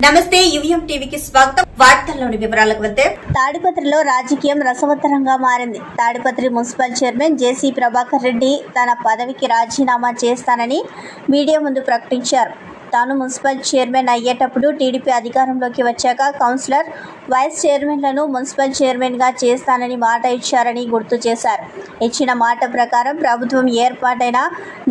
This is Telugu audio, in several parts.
నమస్తే యువిఎం టీవీకి స్వాగతం. వార్తల్లోని వివరాలకు వెళ్తే తాడిపత్రిలో రాజకీయం రసవత్తరంగా మారింది. తాడిపత్రి మున్సిపల్ చైర్మన్ జేసీ ప్రభాకర్ రెడ్డి తన పదవికి రాజీనామా చేస్తానని మీడియా ముందు ప్రకటించారు. తాను మున్సిపల్ చైర్మన్ అయ్యేటప్పుడు టీడీపీ అధికారంలోకి వచ్చాక కౌన్సిలర్, వైస్ చైర్మన్లను మున్సిపల్ చైర్మన్గా చేస్తానని మాట ఇచ్చారని గుర్తు చేశారు. ఇచ్చిన మాట ప్రకారం ప్రభుత్వం ఏర్పాటైన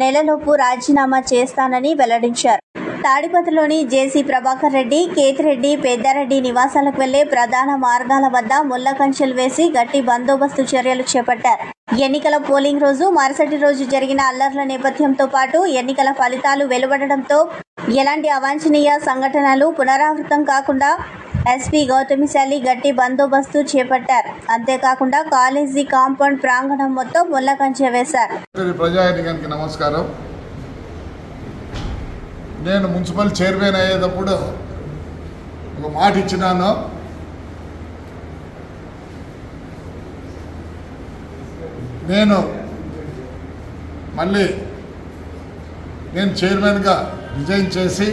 నెలలోపు రాజీనామా చేస్తానని వెల్లడించారు. తాడిపత్రిలోని జేసీ ప్రభాకర్ రెడ్డి, కేతిరెడ్డి, పెద్దారెడ్డి నివాసాలకు వెళ్లే ప్రధాన మార్గాల వద్ద ముళ్ల కంచెలు వేసి గట్టి బందోబస్తు చర్యలు చేపట్టారు. ఎన్నికల పోలింగ్ రోజు, మరుసటి రోజు జరిగిన అల్లర్ల నేపథ్యంతో పాటు ఎన్నికల ఫలితాలు వెలువడడంతో ఎలాంటి అవాంఛనీయ సంఘటనలు పునరావృతం కాకుండా ఎస్పీ గౌతమిశాలి గట్టి బందోబస్తు చేపట్టారు. అంతేకాకుండా కాలేజీ కాంపౌండ్ ప్రాంగణం మొత్తం ముళ్ల కంచె వేశారు. ప్రజానికానికి నమస్కారం. నేను మున్సిపల్ చైర్మన్ అయ్యేటప్పుడు ఒక మాట ఇచ్చినాను. నేను చైర్మన్గా రిజైన్ చేసి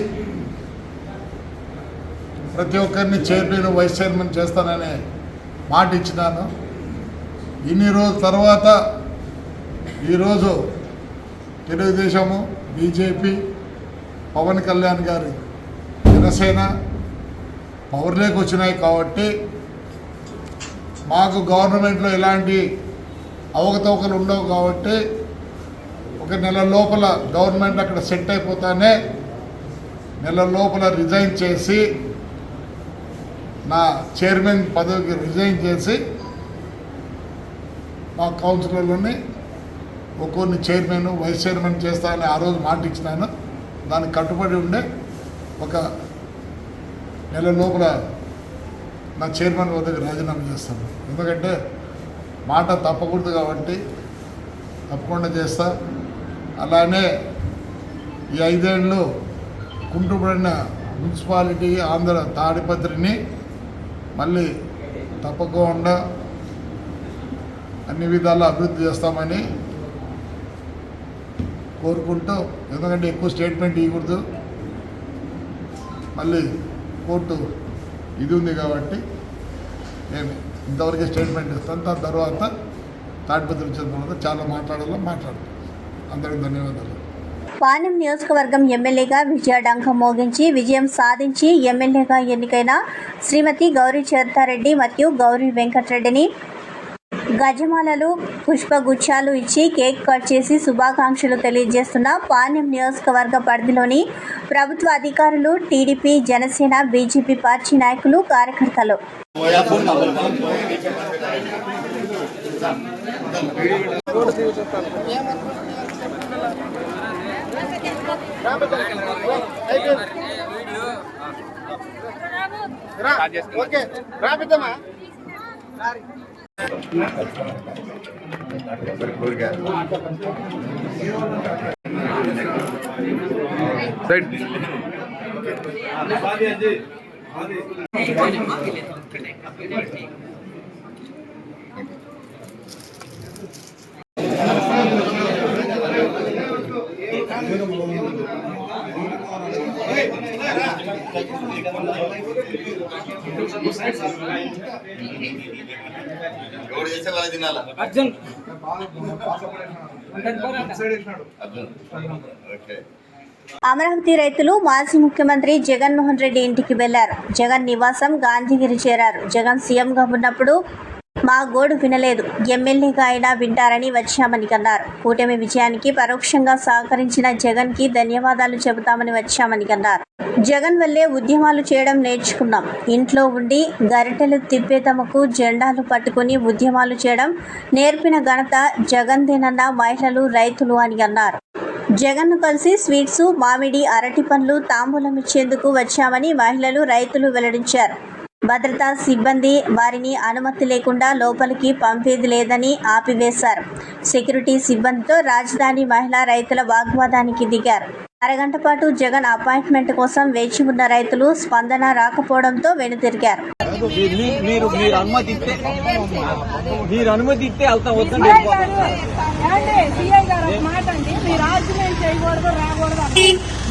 ప్రతి ఒక్కరిని చైర్మన్, వైస్ చైర్మన్ చేస్తాననే మాట ఇచ్చినాను. ఇన్ని రోజుల తర్వాత ఈరోజు తెలుగుదేశము, బీజేపీ, పవన్ కళ్యాణ్ గారి జనసేన పవర్లోకి వచ్చినాయి కాబట్టి మాకు గవర్నమెంట్లో ఎలాంటి అవకతవకలు ఉండవు కాబట్టి ఒక నెల లోపల గవర్నమెంట్ అక్కడ సెట్ అయిపోతానే నెల లోపల రిజైన్ చేసి నా చైర్మన్ పదవికి రిజైన్ చేసి మా కౌన్సిలర్లని ఒక్కొన్ని చైర్మన్, వైస్ చైర్మన్ చేస్తానని ఆ రోజు మాట ఇచ్చినాను. దానికి కట్టుబడి ఉండే ఒక నెల లోపల నా చైర్మన్ వద్దకు రాజీనామా చేస్తాను. ఎందుకంటే మాట తప్పకూడదు కాబట్టి తప్పకుండా చేస్తా. అలానే ఈ 5 ఏళ్ళు కుంటుపడిన మున్సిపాలిటీ ఆంధ్ర తాడిపత్రిని మళ్ళీ తప్పకుండా అన్ని విధాలా అభివృద్ధి చేస్తామని కోరుకుంటూ, ఎందుకంటే ఎక్కువ స్టేట్మెంట్ ఇవ్వకూడదు, మళ్ళీ కోర్టు ఇది ఉంది కాబట్టి నేను ఇంతవరకే స్టేట్మెంట్ ఇస్తాను. దాని తర్వాత తాడిపత్రి వచ్చిన తర్వాత చాలా మాట్లాడతాను. అందరికీ ధన్యవాదాలు. పాణ్యం నియోజకవర్గం ఎమ్మెల్యేగా విజయ డంకం మోగించి విజయం సాధించి ఎమ్మెల్యేగా ఎన్నికైన శ్రీమతి గౌరీ చరితారెడ్డి మరియు గౌరీ వెంకటరెడ్డిని గజమాలలు, పుష్పగుచ్చాలు ఇచ్చి కేక్ కట్ చేసి శుభాకాంక్షలు తెలియజేస్తున్న పాణ్యం నియోజకవర్గ పరిధిలోని ప్రభుత్వ అధికారులు, టీడీపీ, జనసేన, బీజేపీ పార్టీ నాయకులు, కార్యకర్తలు. అమరావతి రైతులు మాజీ ముఖ్యమంత్రి జగన్మోహన్ రెడ్డి ఇంటికి వెళ్లారు. జగన్ నివాసం గాంధీగిరి చేరారు. జగన్ సీఎంగా ఉన్నప్పుడు మా గోడు వినలేదు, ఎమ్మెల్యేగా అయినా వింటారని వచ్చామని అన్నారు. కూటమి విజయానికి పరోక్షంగా సహకరించిన జగన్ కి ధన్యవాదాలు చెబుతామని వచ్చామని అన్నారు. జగన్ వల్లే ఉద్యమాలు చేయడం నేర్చుకున్నాం. ఇంట్లో ఉండి గరిటెలు తిప్పే తమకు జెండాలు పట్టుకుని ఉద్యమాలు చేయడం నేర్పిన ఘనత జగన్దేనన్న మహిళలు, రైతులు అని అన్నారు. జగన్ను కలిసి స్వీట్స్, మామిడి, అరటి పండ్లు తాంబూలం ఇచ్చేందుకు వచ్చామని మహిళలు, రైతులు వెల్లడించారు. భద్రతా సిబ్బంది వారిని అనుమతి లేకుండా లోపలికి పంపేది లేదని ఆపివేశారు. సెక్యూరిటీ సిబ్బందితో రాజధాని మహిళా రైతుల వాగ్వాదానికి దిగారు. అరగంట పాటు జగన్ అపాయింట్మెంట్ కోసం వేచి ఉన్న రైతులు స్పందన రాకపోవడంతో వెనుతిరిగారు.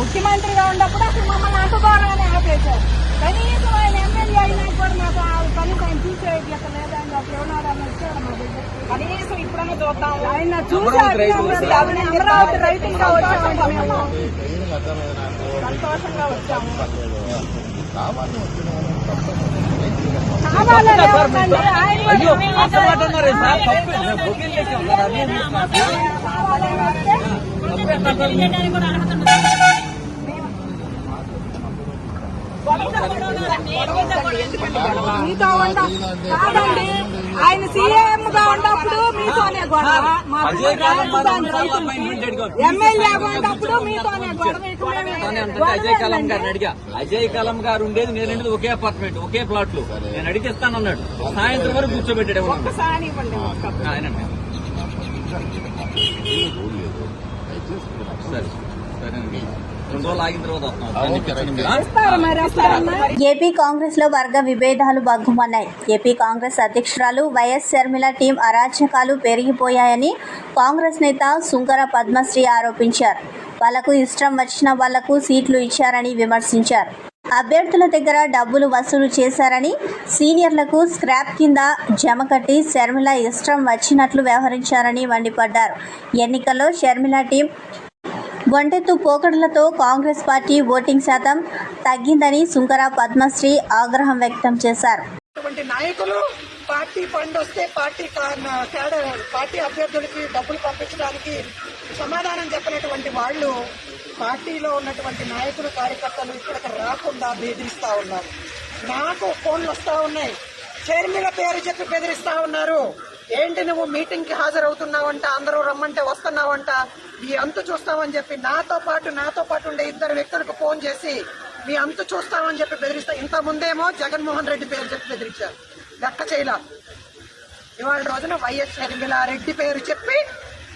ముఖ్యమంత్రిగా ఉన్నప్పుడు అసలు మమ్మల్ని అంటుకోవాలని ఆపేశారు. కనీసం ఆయన ఎమ్మెల్యే అయినా కూడా మాకు కనీసం ఆయన చూసేది ఎక్కడ లేదండి. అప్పుడు ఎవరైనా వచ్చాడు మా దగ్గర కనీసం ఇప్పుడన్నా చూద్దాం. ఆయన చూసి అమరావతి రైతులుగా వచ్చామండి. మేము సంతోషంగా వచ్చాము. మీతో కాదండి, ఆయన సీఎం గా ఉన్నప్పుడు మీతోనే గొడవ, ఎమ్మెల్యేగా ఉన్నప్పుడు మీతోనే గొడవ. అజయ్ కలం గారు ఉండేది నేను ఒకే అపార్ట్మెంట్ ఒకే ప్లాట్లు నేను అడిగితే ఇస్తానన్నాడు. సాయంత్రం వరకు కూర్చోబెట్టాడు. ఒక్కసారి ఇవ్వండి. సరే సరేనండి, 2 రోజులు ఆగిన తర్వాత ఏపీ కాంగ్రెస్ లో వర్గ విభేదాలు భగ్గుమన్నాయి. ఏపీ కాంగ్రెస్ అధ్యక్షురాలు వైఎస్ షర్మిల టీం అరాచకాలు పెరిగిపోయాయని కాంగ్రెస్ నేత సుంకర పద్మశ్రీ ఆరోపించారు. వాళ్లకు ఇష్టం వచ్చిన వాళ్లకు సీట్లు ఇచ్చారని విమర్శించారు. అభ్యర్థుల దగ్గర డబ్బులు వసూలు చేశారని, సీనియర్లకు స్క్రాప్ కింద జమ కట్టి షర్మిల ఇష్టం వచ్చినట్లు వ్యవహరించారని మండిపడ్డారు. ఎన్నికల్లో షర్మిల టీం ఒంటెత్తు పోకడలతో కాంగ్రెస్ పార్టీ ఓటింగ్ శాతం తగ్గిందని సుంకర పద్మశ్రీ ఆగ్రహం వ్యక్తం చేశారు. నాయకులు పార్టీ ఫండ్ వస్తే పార్టీ అభ్యర్థులకి డబ్బులు పంపించడానికి సమాధానం చెప్పినటువంటి వాళ్ళు పార్టీలో ఉన్నటువంటి నాయకులు కార్యకర్తలు ఇక్కడికి రాకుండా బెదిరిస్తా ఉన్నారు. నాకు ఫోన్లు వస్తా ఉన్నాయి, షర్మిల పేరు చెప్పి బెదిరిస్తా ఉన్నారు. ఏంటి నువ్వు మీటింగ్ కి హాజరవుతున్నావంట, అందరూ రమ్మంటే వస్తున్నావంట, ఈ అంతు చూస్తామని చెప్పి నాతో పాటు ఉండే 2 వ్యక్తులకు ఫోన్ చేసి మీ అంతు చూస్తామని చెప్పి బెదిరిస్తా. ఇంత ముందేమో జగన్మోహన్ రెడ్డి పేరు చెప్పి బెదిరించారు, లెక్క చేయలా. ఇవాళ రోజున వైఎస్ షర్మిల రెడ్డి పేరు చెప్పి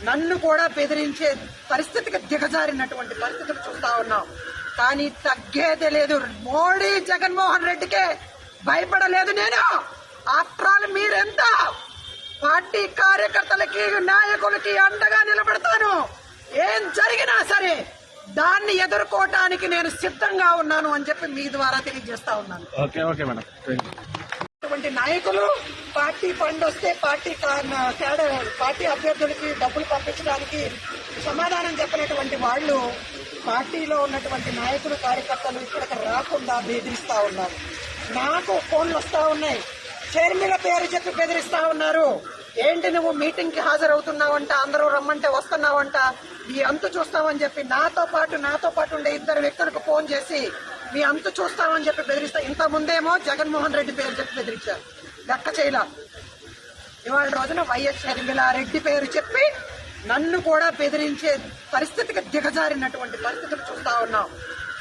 నన్ను కూడా బెదిరించే పరిస్థితికి దిగజారినటువంటి పరిస్థితులు చూస్తా ఉన్నాం. కానీ తగ్గేదే లేదు. మోడీ జగన్మోహన్ రెడ్డికే భయపడలేదు నేను. ఆఫ్టర్ ఆల్ మీరెంత పార్టీ కార్యకర్తలకి నాయకులకి అండగా నిలబడతాను. ఏం జరిగినా సరే దాన్ని ఎదుర్కోవటానికి నేను సిద్ధంగా ఉన్నాను అని చెప్పి మీ ద్వారా తెలియజేస్తా ఉన్నాను. అటువంటి నాయకులు పార్టీ ఫండ్ వస్తే పార్టీ అభ్యర్థులకి డబ్బులు పంపించడానికి సమాధానం చెప్పినటువంటి వాళ్ళు పార్టీలో ఉన్నటువంటి నాయకులు కార్యకర్తలు ఇక్కడికి రాకుండా బెదిరిస్తా ఉన్నారు. నాకు ఫోన్లు వస్తా ఉన్నాయి, షర్మిల పేరు చెప్పి బెదిరిస్తా ఉన్నారు. ఏంటి నువ్వు మీటింగ్ కి హాజరవుతున్నావంట, అందరూ రమ్మంటే వస్తున్నావంట, ఈ అంతు చూస్తామని చెప్పి నాతో పాటు ఉండే 2 వ్యక్తులకు ఫోన్ చేసి మీ అంతు చూస్తామని చెప్పి బెదిరిస్తా. ఇంత ముందేమో జగన్మోహన్ రెడ్డి పేరు చెప్పి బెదిరించారు, లెక్క చేయలా. ఇవాళ రోజున వైఎస్ షర్మిల రెడ్డి పేరు చెప్పి నన్ను కూడా బెదిరించే పరిస్థితికి దిగజారినటువంటి పరిస్థితులు చూస్తా ఉన్నాం.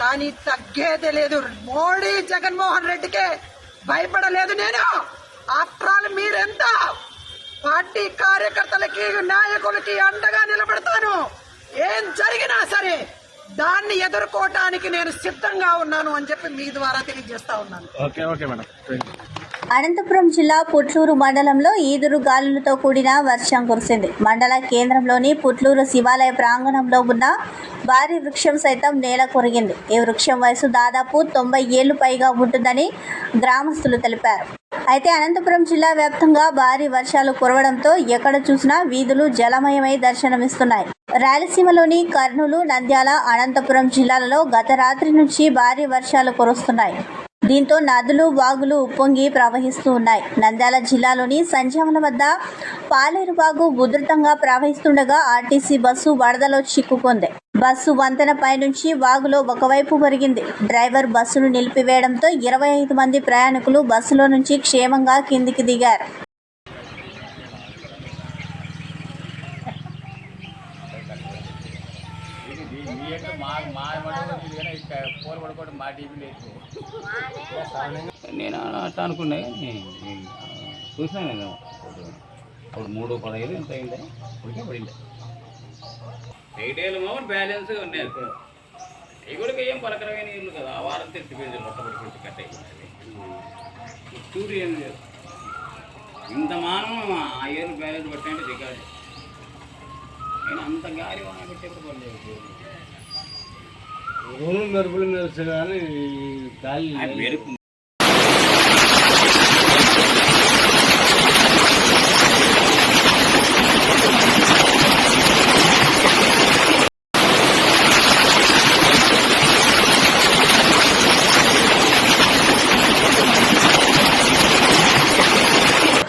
కానీ తగ్గేదే లేదు. మోడీ జగన్మోహన్ రెడ్డికే భయపడలేదు నేను. ఆఫ్టర్ ఆల్ మీరెంత పార్టీ కార్యకర్తలకి నాయకులకి అండగా నిలబడతాను. ఏం జరిగినా సరే దాన్ని ఎదుర్కోవటానికి నేను సిద్ధంగా ఉన్నాను అని చెప్పి మీ ద్వారా తెలియజేస్తా ఉన్నాను. అనంతపురం జిల్లా పుట్లూరు మండలంలో ఈదురు గాలులతో కూడిన వర్షం కురిసింది. మండల కేంద్రంలోని పుట్లూరు శివాలయ ప్రాంగణంలో ఉన్న భారీ వృక్షం సైతం నేల కొరిగింది. ఈ వృక్షం వయసు దాదాపు 90 ఏళ్లు పైగా ఉంటుందని గ్రామస్తులు తెలిపారు. అయితే అనంతపురం జిల్లా వ్యాప్తంగా భారీ వర్షాలు కురవడంతో ఎక్కడ చూసినా వీధులు జలమయమై దర్శనమిస్తున్నాయి. రాయలసీమలోని కర్నూలు, నంద్యాల, అనంతపురం జిల్లాలలో గత రాత్రి నుంచి భారీ వర్షాలు కురుస్తున్నాయి. దీంతో నదులు, వాగులు ఉప్పొంగి ప్రవహిస్తూ ఉన్నాయి. నంద్యాల జిల్లాలోని సంజామల వద్ద పాలేరు వాగు ఉధృతంగా ప్రవహిస్తుండగా ఆర్టీసీ బస్సు వరదలో చిక్కుకుంది. బస్సు వంతెనపై నుంచి వాగులో ఒకవైపు ఒరిగింది. డ్రైవర్ బస్సును నిలిపివేయడంతో 25 మంది ప్రయాణికులు బస్సులో నుంచి క్షేమంగా కిందికి దిగారు. నేను అట్లా అనుకున్నా, చూసినా నేను అప్పుడు 3:15 ఎంత అయింది, ఉడికే పడింది. 8 ఏళ్ళు మామూలు బ్యాలెన్స్ ఉన్నాయి. అవి కూడా ఏం పలకరమైన ఇల్లు కదా, ఆ వారం తెచ్చిపోయింది, లొట్టబడి పెట్టి కట్ అయిపోయింది. చూడు ఏం లేదు, ఇంత మానం ఆ ఏళ్ళు బ్యాలెన్స్ పెట్టండి రికార్డు. నేను అంత గాలి వాన పెట్టేప్పుడు పడలేదు. మెరుపులు మెరుసు కానీ గాలి మెరుపు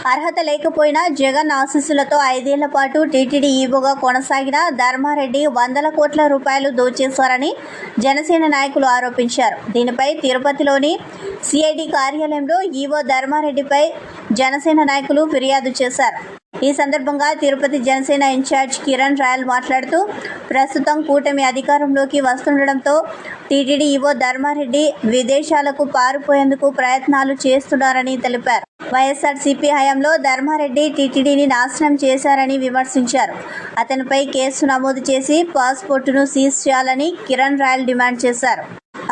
అర్హత లేకపోయినా జగన్ ఆశీస్సులతో 5 ఏళ్ల పాటు టీటీడీ ఈవోగా కొనసాగిన ధర్మారెడ్డి వందల కోట్ల రూపాయలు దోచేశారని జనసేన నాయకులు ఆరోపించారు. దీనిపై తిరుపతిలోని సిఐడి కార్యాలయంలో ఈవో ధర్మారెడ్డిపై జనసేన నాయకులు ఫిర్యాదు చేశారు. ఈ సందర్భంగా తిరుపతి జనసేన ఇన్ఛార్జ్ కిరణ్ రాయల్ మాట్లాడుతూ ప్రస్తుతం కూటమి అధికారంలోకి వస్తుండటంతో టీటీడీ ఈవో ధర్మారెడ్డి విదేశాలకు పారిపోయేందుకు ప్రయత్నాలు చేస్తున్నారని తెలిపారు. వైఎస్ఆర్సీపీ హయాంలో ధర్మారెడ్డి టీటీడీని నాశనం చేశారని విమర్శించారు. అతనిపై కేసు నమోదు చేసి పాస్పోర్టును సీజ్ చేయాలని కిరణ్ రాయల్ డిమాండ్ చేశారు.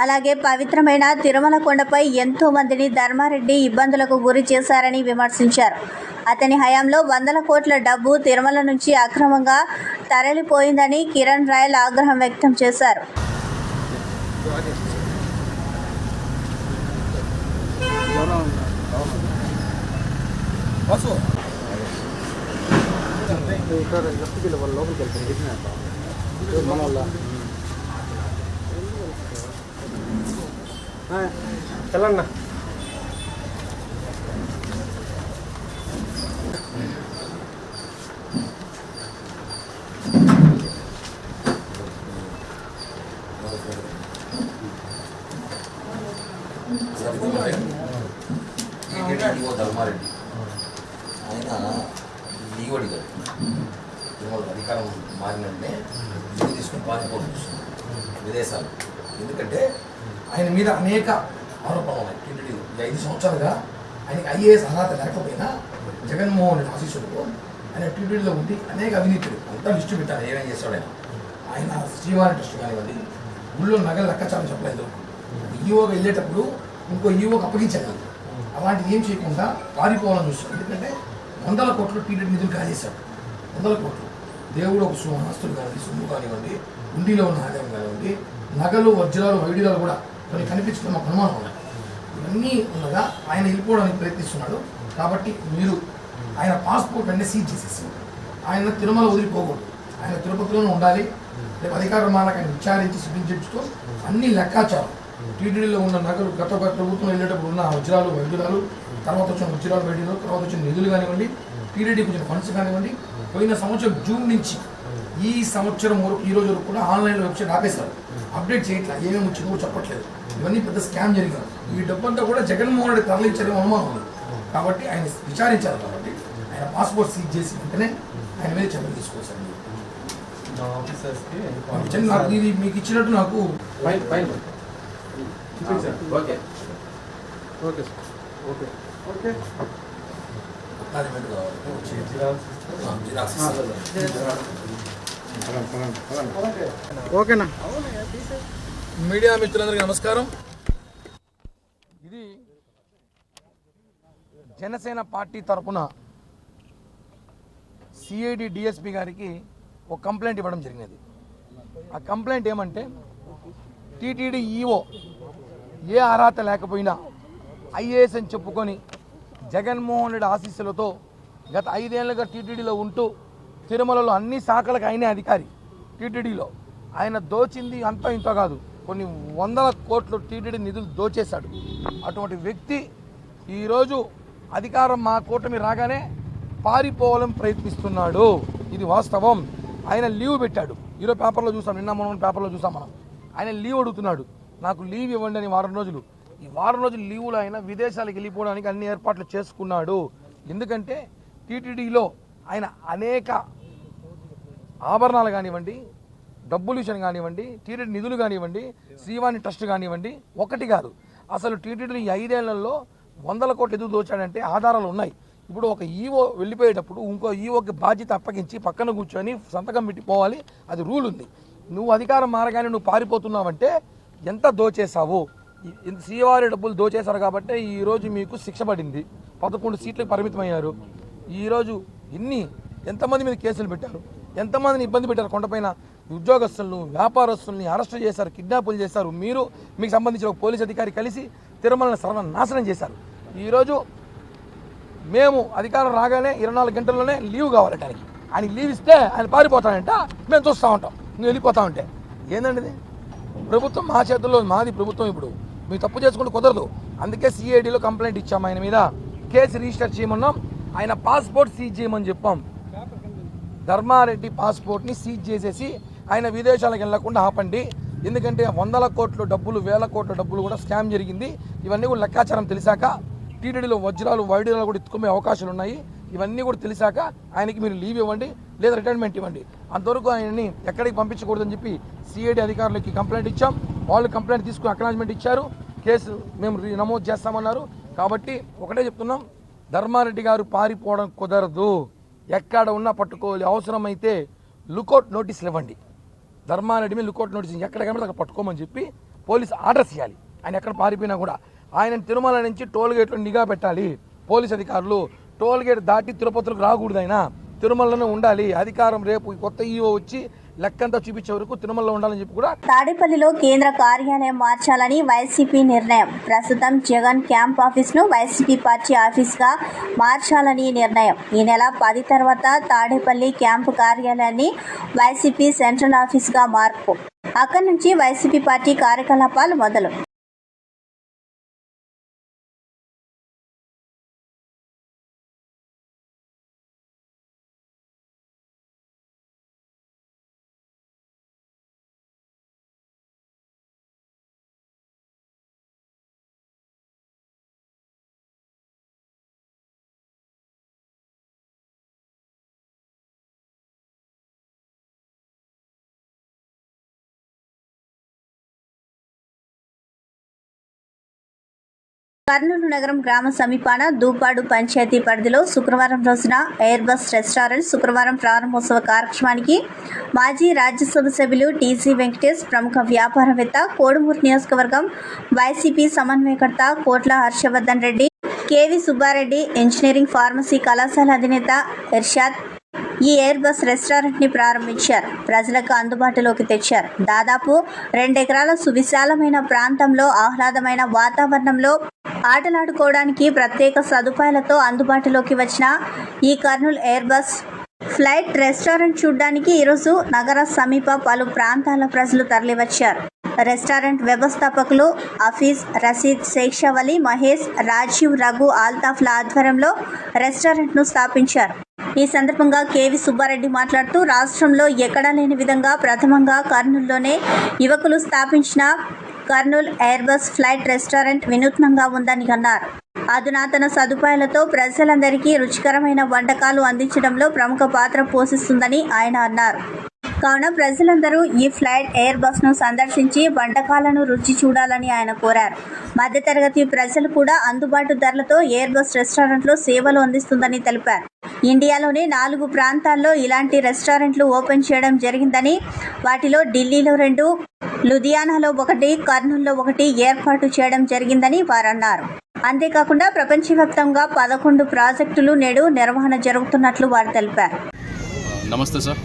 అలాగే పవిత్రమైన తిరుమల కొండపై ఎంతో మందిని ధర్మారెడ్డి ఇబ్బందులకు గురి చేశారని విమర్శించారు. అతని హయాంలో వందల కోట్ల డబ్బు తిరుమల నుంచి అక్రమంగా తరలిపోయిందని కిరణ్ రాయల్ ఆగ్రహం వ్యక్తం చేశారు. తెలంగాణ ధర్మారెడ్డి ఆయన లీగోడి గారు అధికారం మారినంటే తీసుకుని పారిపోవచ్చు విదేశాలు. ఎందుకంటే ఆయన మీద అనేక ఆరోపణలు ఉన్నాయి. టీటీడీ 5 సంవత్సరాలుగా ఆయనకి ఐఏఎస్ అర్హత లేకపోయినా జగన్మోహన్ రెడ్డి ఆశీస్సులతో ఆయన టీటీడీలో ఉండి అనేక అవినీతులు అంతా లిస్టు పెట్టారు. ఏమేం చేస్తాడు ఆయన శ్రీవారి ట్రస్ట్ కానివ్వండి, ఊళ్ళో నగలు లెక్కచారం చెప్పలేదు. ఈవోగా వెళ్ళేటప్పుడు ఇంకో ఈవోకి అప్పగించారు. అలాంటివి ఏం చేయకుండా పారిపోవాలని చూస్తాడు. ఎందుకంటే 100 కోట్లు టీటీడీ నిధులు కాజేశాడు. 100 కోట్లు దేవుడు ఒక ఆస్తులు కానివ్వండి, సొమ్ము కానివ్వండి, ఉండిలో ఉన్న ఆదాయం కానివ్వండి, నగలు వజ్రాలు వైద్యురాలు కూడా కొన్ని కనిపించడం మాకు అనుమానం ఉన్నాయి. ఇవన్నీ ఉండగా ఆయన వెళ్ళిపోవడానికి ప్రయత్నిస్తున్నాడు. కాబట్టి మీరు ఆయన పాస్పోర్ట్ అన్నీ సీజ్ చేసేసి ఆయన తిరుమల వదిలిపోకూడదు. ఆయన తిరుపతిలోనే ఉండాలి. రేపు అధికార మానక ఆయన విచారించి సిద్ధించు అన్ని లెక్కాచారం టీటీడీలో ఉన్న నగలు గత ప్రభుత్వం వెళ్ళేటప్పుడు ఉన్న వజ్రాలు వైద్యురాలు, తర్వాత వచ్చిన వజ్రాలు వైద్యులు, తర్వాత వచ్చిన నిధులు కానివ్వండి, టీటీడీకి వచ్చిన ఫండ్స్ కానివ్వండి, పోయిన సంవత్సరం జూన్ నుంచి ఈ సంవత్సరం వరకు ఈ రోజు వరకు కూడా ఆన్లైన్లో వెబ్సైట్ ఆపేస్తారు. అప్డేట్ చేయట్లేదు, ఏమేమి వచ్చిందో కూడా చెప్పట్లేదు. ఇవన్నీ పెద్ద స్కామ్ జరిగింది. ఈ డబ్బంతా కూడా జగన్మోహన్ రెడ్డి తరలించారని అనుమానం ఉంది. కాబట్టి ఆయన విచారించారు. కాబట్టి ఆయన పాస్పోర్ట్ సీజ్ చేసి వెంటనే ఆయన మీద చర్యలు తీసుకోవచ్చు. నాకు ఇది మీకు ఇచ్చినట్టు నాకు ఓకేనా. మీడియా మిత్రులందరికీ నమస్కారం. ఇది జనసేన పార్టీ తరఫున సిఐడి డిఎస్పి గారికి ఒక కంప్లైంట్ ఇవ్వడం జరిగినది. ఆ కంప్లైంట్ ఏమంటే టీటీడీ ఈఓ ఏ అర్హత లేకపోయినా ఐఏఎస్ అని చెప్పుకొని జగన్మోహన్ రెడ్డి ఆశీస్సులతో గత 5 ఏళ్లుగా టీటీడీలో ఉంటూ తిరుమలలో అన్ని శాఖలకు ఆయనే అధికారి. టీటీడీలో ఆయన దోచింది అంతా ఇంత కాదు, కొన్ని 100 కోట్లు టీటీడీ నిధులు దోచేశాడు. అటువంటి వ్యక్తి ఈరోజు అధికారం మా కూటమి రాగానే పారిపోవాలని ప్రయత్నిస్తున్నాడు. ఇది వాస్తవం. ఆయన లీవ్ పెట్టాడు. ఈరోజు పేపర్లో చూసాం, నిన్న మనం పేపర్లో చూసాం. మనం ఆయన లీవ్ అడుగుతున్నాడు. నాకు లీవ్ ఇవ్వండి అని 4 రోజులు. ఈ 4 రోజులు లీవులు ఆయన విదేశాలకు వెళ్ళిపోవడానికి అన్ని ఏర్పాట్లు చేసుకున్నాడు. ఎందుకంటే టీటీడీలో ఆయన అనేక ఆభరణాలు కానివ్వండి, డబ్బులు విషయం కానివ్వండి, టీటీడీ నిధులు కానివ్వండి, శ్రీవాణి ట్రస్ట్ కానివ్వండి, ఒకటి కాదు అసలు టీటీడీ 5 ఏళ్లలో 100 కోట్లు ఎదురు దోచాడంటే ఆధారాలు ఉన్నాయి. ఇప్పుడు ఒక ఈవో వెళ్ళిపోయేటప్పుడు ఇంకో ఈవోకి బాధ్యత అప్పగించి పక్కన కూర్చొని సంతకం పెట్టిపోవాలి. అది రూల్ ఉంది. నువ్వు అధికారం మారగానే నువ్వు పారిపోతున్నావంటే ఎంత దోచేసావు. శ్రీవారి డబ్బులు దోచేశారు కాబట్టి ఈరోజు మీకు శిక్ష పడింది. 11 సీట్లకు పరిమితమయ్యారు. ఈరోజు ఎంతమంది మీద కేసులు పెట్టారు, ఎంతమందిని ఇబ్బంది పెట్టారు. కొండపైన ఉద్యోగస్తులను వ్యాపారస్తుల్ని అరెస్ట్ చేశారు, కిడ్నాపులు చేశారు. మీకు సంబంధించిన ఒక పోలీస్ అధికారి కలిసి తిరుమలని సర్వనాశనం చేశారు. ఈరోజు మేము అధికారం రాగానే 24 గంటల్లోనే లీవ్ కావాలట ఆయన లీవ్ ఇస్తే ఆయన పారిపోతాడంట. మేము చూస్తూ ఉంటాం నువ్వు వెళ్ళిపోతా ఉంటే. ఏందండి ఇది? ప్రభుత్వం మా చేతుల్లో, మాది ప్రభుత్వం. ఇప్పుడు మీరు తప్పు చేసుకుంటూ కుదరదు. అందుకే సిఐడిలో కంప్లైంట్ ఇచ్చాము, ఆయన మీద కేసు రిజిస్టర్ చేయమన్నాం. ఆయన పాస్పోర్ట్ సీజ్ చేయమని చెప్పాం. ధర్మారెడ్డి పాస్పోర్ట్ని సీజ్ చేసేసి ఆయన విదేశాలకు వెళ్లకుండా ఆపండి. ఎందుకంటే 100 కోట్ల డబ్బులు, 1000 కోట్ల డబ్బులు కూడా స్కామ్ జరిగింది. ఇవన్నీ కూడా లెక్కాచారం తెలిసాక టీటీడీలో వజ్రాలు వైడూరాలు కూడా ఎత్తుకునే అవకాశాలు ఉన్నాయి. ఇవన్నీ కూడా తెలిసాక ఆయనకి మీరు లీవ్ ఇవ్వండి, లేదా రిటైర్మెంట్ ఇవ్వండి. అంతవరకు ఆయన్ని ఎక్కడికి పంపించకూడదని చెప్పి సిఐడి అధికారులకి కంప్లైంట్ ఇచ్చాం. వాళ్ళు కంప్లైంట్ తీసుకుని అక్నాలజ్మెంట్ ఇచ్చారు. కేసు మేము నమోదు చేస్తామన్నారు. కాబట్టి ఒకటే చెప్తున్నాం, ధర్మారెడ్డి గారు పారిపోవడం కుదరదు. ఎక్కడ ఉన్నా పట్టుకోవాలి. అవసరమైతే లుకౌట్ నోటీసులు ఇవ్వండి. ధర్మారెడ్డి మీద లుకౌట్ నోటీస్ ఎక్కడ కనబడితే అక్కడ పట్టుకోమని చెప్పి పోలీసు ఆర్డర్స్ ఇవ్వాలి. ఆయన ఎక్కడ పారిపోయినా కూడా ఆయన తిరుమల నుంచి టోల్ గేట్లో నిఘా పెట్టాలి. పోలీస్ అధికారులు టోల్ గేట్ దాటి తిరుపతికి రాకూడదు. ఆయన తిరుమలలోనే ఉండాలి. అధికారం రేపు కొత్త ఈఓ వచ్చి లెక్కంతా చూపించే వరకు తిరుమలలో ఉండాలని చెప్పి కూడా. తాడేపల్లిలో కేంద్ర కార్యాలయం మార్చాలని వైసీపీ నిర్ణయం. ప్రస్తుతం జగన్ క్యాంప్ ఆఫీస్ ను వైసీపీ పార్టీ ఆఫీస్ గా మార్చాలని నిర్ణయం. ఈ నెల 10 తర్వాత తాడేపల్లి క్యాంపు కార్యాలయాన్ని వైసీపీ సెంట్రల్ ఆఫీస్ గా మార్పు. అక్కడి నుంచి వైసీపీ పార్టీ కార్యకలాపాలు మొదలు. కర్నూలు నగరం గ్రామ సమీపాన దూపాడు పంచాయతీ పరిధిలో శుక్రవారం రోజున ఎయిర్ బస్ రెస్టారెంట్ శుక్రవారం ప్రారంభోత్సవ కార్యక్రమానికి మాజీ రాజ్యసభ సభ్యులు టీసీ వెంకటేష్, ప్రముఖ వ్యాపారవేత్త, కోడుమూరు నియోజకవర్గం వైసీపీ సమన్వయకర్త కోట్ల హర్షవర్ధన్ రెడ్డి, కేవీ సుబ్బారెడ్డి, ఇంజనీరింగ్ ఫార్మసీ కళాశాల అధినేత ఇర్షాద్ ఈ ఎయిర్ బస్ రెస్టారెంట్ ని ప్రారంభించారు. ప్రజలకు అందుబాటులోకి తెచ్చారు. దాదాపు 2 ఎకరాల సువిశాలమైన ప్రాంతంలో ఆహ్లాదమైన వాతావరణంలో ఆటలాడుకోవడానికి ప్రత్యేక సదుపాయాలతో అందుబాటులోకి వచ్చిన ఈ Kurnool air bus flight restaurant చూడడానికి ఈరోజు నగర సమీప పలు ప్రాంతాల ప్రజలు తరలివచ్చారు. రెస్టారెంట్ వ్యవస్థాపకులు హఫీజ్, రషీద్, శేషావలి, మహేష్, రాజీవ్, రఘు, ఆల్తాఫ్ల ఆధ్వర్యంలో రెస్టారెంట్ ను స్థాపించారు. ఈ సందర్భంగా కేవీ సుబ్బారెడ్డి మాట్లాడుతూ రాష్ట్రంలో ఎక్కడా లేని విధంగా ప్రథమంగా కర్నూలులోనే యువకులు స్థాపించిన Kurnool air bus flight restaurant వినూత్నంగా ఉందని అన్నారు. అధునాతన సదుపాయాలతో ప్రజలందరికీ రుచికరమైన వంటకాలు అందించడంలో ప్రముఖ పాత్ర పోషిస్తుందని ఆయన అన్నారు. కావున ప్రజలందరూ ఈ ఫ్లైట్ ఎయిర్ బస్ ను సందర్శించి వంటకాలను రుచి చూడాలని ఆయన కోరారు. మధ్యతరగతి ప్రజలు కూడా అందుబాటు ధరలతో ఎయిర్ బస్ రెస్టారెంట్లో సేవలు అందిస్తుందని తెలిపారు. ఇండియాలోని 4 ప్రాంతాల్లో ఇలాంటి రెస్టారెంట్లు ఓపెన్ చేయడం జరిగిందని, వాటిలో ఢిల్లీలో 2, లుధియానాలో 1, కర్నూలులో 1 ఏర్పాటు చేయడం జరిగిందని వారు అన్నారు. అంతేకాకుండా ప్రపంచవ్యాప్తంగా 11 ప్రాజెక్టులు నేడు నిర్వహణ జరుగుతున్నట్లు వారు తెలిపారు. నమస్తే sir,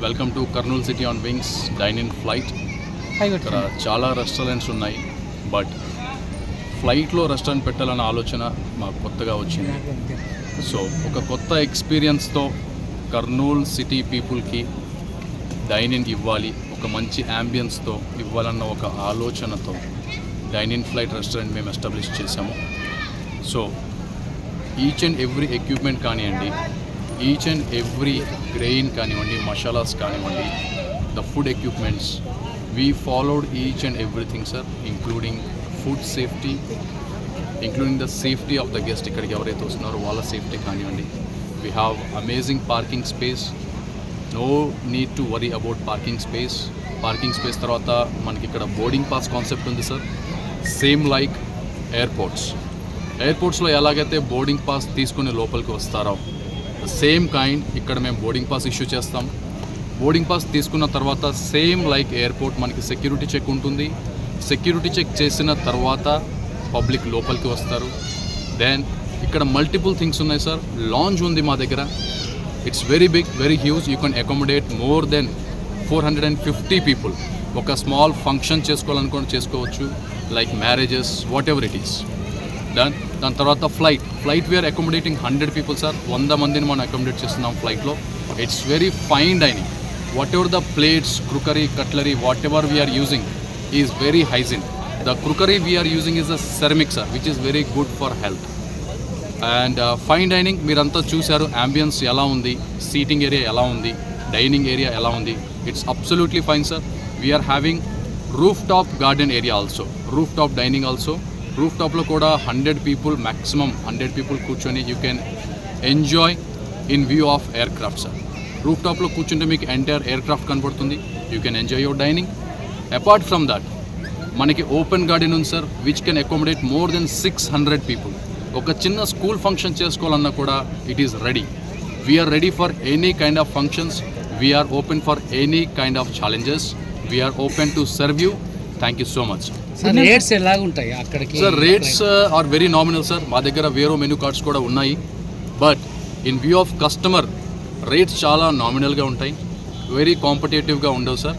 welcome to Kurnool city on wings dyne in flight. ఇక్కడ చాలా రెస్టారెంట్స్ ఉన్నాయి, బట్ ఫ్లైట్లో రెస్టారెంట్ పెట్టాలన్న ఆలోచన మాకు కొత్తగా వచ్చింది. సో ఒక కొత్త ఎక్స్పీరియన్స్తో కర్నూలు సిటీ పీపుల్కి డైన్ ఇన్ ఇవ్వాలి, ఒక మంచి యాంబియన్స్తో ఇవ్వాలన్న ఒక ఆలోచనతో డైన్ ఇన్ ఫ్లైట్ రెస్టారెంట్ మేము ఎస్టాబ్లిష్ చేసాము. So each and every equipment కానివ్వండి, ఈచ్ అండ్ ఎవ్రీ గ్రెయిన్ కానివ్వండి, మసాలాస్ కానివ్వండి, the food equipments, we followed each and everything sir, including food safety, including the safety of the guest. ఇక్కడికి ఎవరైతే వస్తున్నారో వాళ్ళ సేఫ్టీ కానివ్వండి. We have amazing parking space, no need to worry about parking space. Parking space తర్వాత మనకి ఇక్కడ బోర్డింగ్ పాస్ కాన్సెప్ట్ ఉంది సార్, సేమ్ లైక్ ఎయిర్పోర్ట్స్లో ఎలాగైతే బోర్డింగ్ పాస్ తీసుకుని లోపలికి వస్తారో సేమ్ కైండ్ ఇక్కడ మేము బోర్డింగ్ పాస్ ఇష్యూ చేస్తాం. బోర్డింగ్ పాస్ తీసుకున్న తర్వాత సేమ్ లైక్ ఎయిర్పోర్ట్ మనకి సెక్యూరిటీ చెక్ ఉంటుంది. సెక్యూరిటీ చెక్ చేసిన తర్వాత పబ్లిక్ లోపలికి వస్తారు. దెన్ ఇక్కడ మల్టిపుల్ థింగ్స్ ఉన్నాయి సార్. లాంజ్ ఉంది మా దగ్గర, it's very big, very huge. You can accommodate more than 450 people ఒక స్మాల్ ఫంక్షన్ చేసుకోవాలనుకోని చేసుకోవచ్చు, like marriages, whatever it is. దాని తర్వాత flight we're accommodating 100 people sir. 100 మందిని మనం అకామిడేట్ చేస్తున్నాం ఫ్లైట్లో. It's very fine dining. Whatever the plates, crockery, cutlery, whatever we are using is very hygiene. The crockery we are using is a ceramic sir, which is very good for health. And fine dining మీరంతా చూశారు, అంబియన్స్ ఎలా ఉంది, సీటింగ్ ఏరియా ఎలా ఉంది, డైనింగ్ ఏరియా ఎలా ఉంది. It's absolutely fine sir. We're having roof top garden area also, roof top dining also. Roof టాప్లో కూడా 100 పీపుల్, మ్యాక్సిమం 100 పీపుల్ కూర్చొని you can enjoy in view of aircraft sir. Roof టాప్లో కూర్చుంటే మీకు ఎంటైర్ ఎయిర్ క్రాఫ్ట్ కనపడుతుంది. You can enjoy your dining. Apart from that మనకి ఓపెన్ గార్డెన్ ఉంది sir, which can accommodate more than 600 people. ఒక చిన్న స్కూల్ ఫంక్షన్ చేసుకోవాలన్నా కూడా it is ready. We are ready for any kind of functions. We are open for any kind of challenges. We are open to serve you. Thank you so much. Rates ఎలాగుంటాయి అక్కడికి? Sir rates are very nominal sir. మా దగ్గర వేరే మెనూ కార్డ్స్ కూడా ఉన్నాయి. But in view of customer rates చాలా నామినల్గా ఉంటాయి, వెరీ కాంపిటేటివ్గా ఉండవు sir.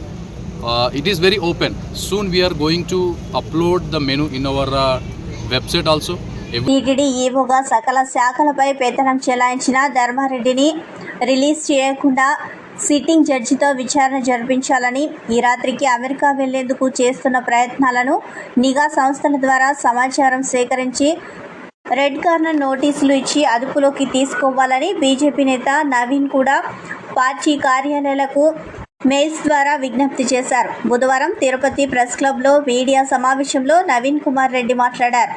It is very open. Soon we are going to upload the menu in our website also. TTD ఈవోగా సకల శాఖలపై పెత్తనం చెలాయించిన ధర్మారెడ్డిని రిలీజ్ చేయకుండా సిట్టింగ్ జడ్జితో విచారణ జరిపించాలని, ఈ రాత్రికి అమెరికా వెళ్లేందుకు చేస్తున్న ప్రయత్నాలను నిఘా సంస్థల ద్వారా సమాచారం సేకరించి రెడ్ కార్నర్ నోటీసులు ఇచ్చి అదుపులోకి తీసుకోవాలని బీజేపీ నేత నవీన్ కూడా పార్టీ కార్యాలయాలకు మెయిల్స్ ద్వారా విజ్ఞప్తి చేశారు. బుధవారం తిరుపతి ప్రెస్ క్లబ్లో మీడియా సమావేశంలో నవీన్ కుమార్ రెడ్డి మాట్లాడారు.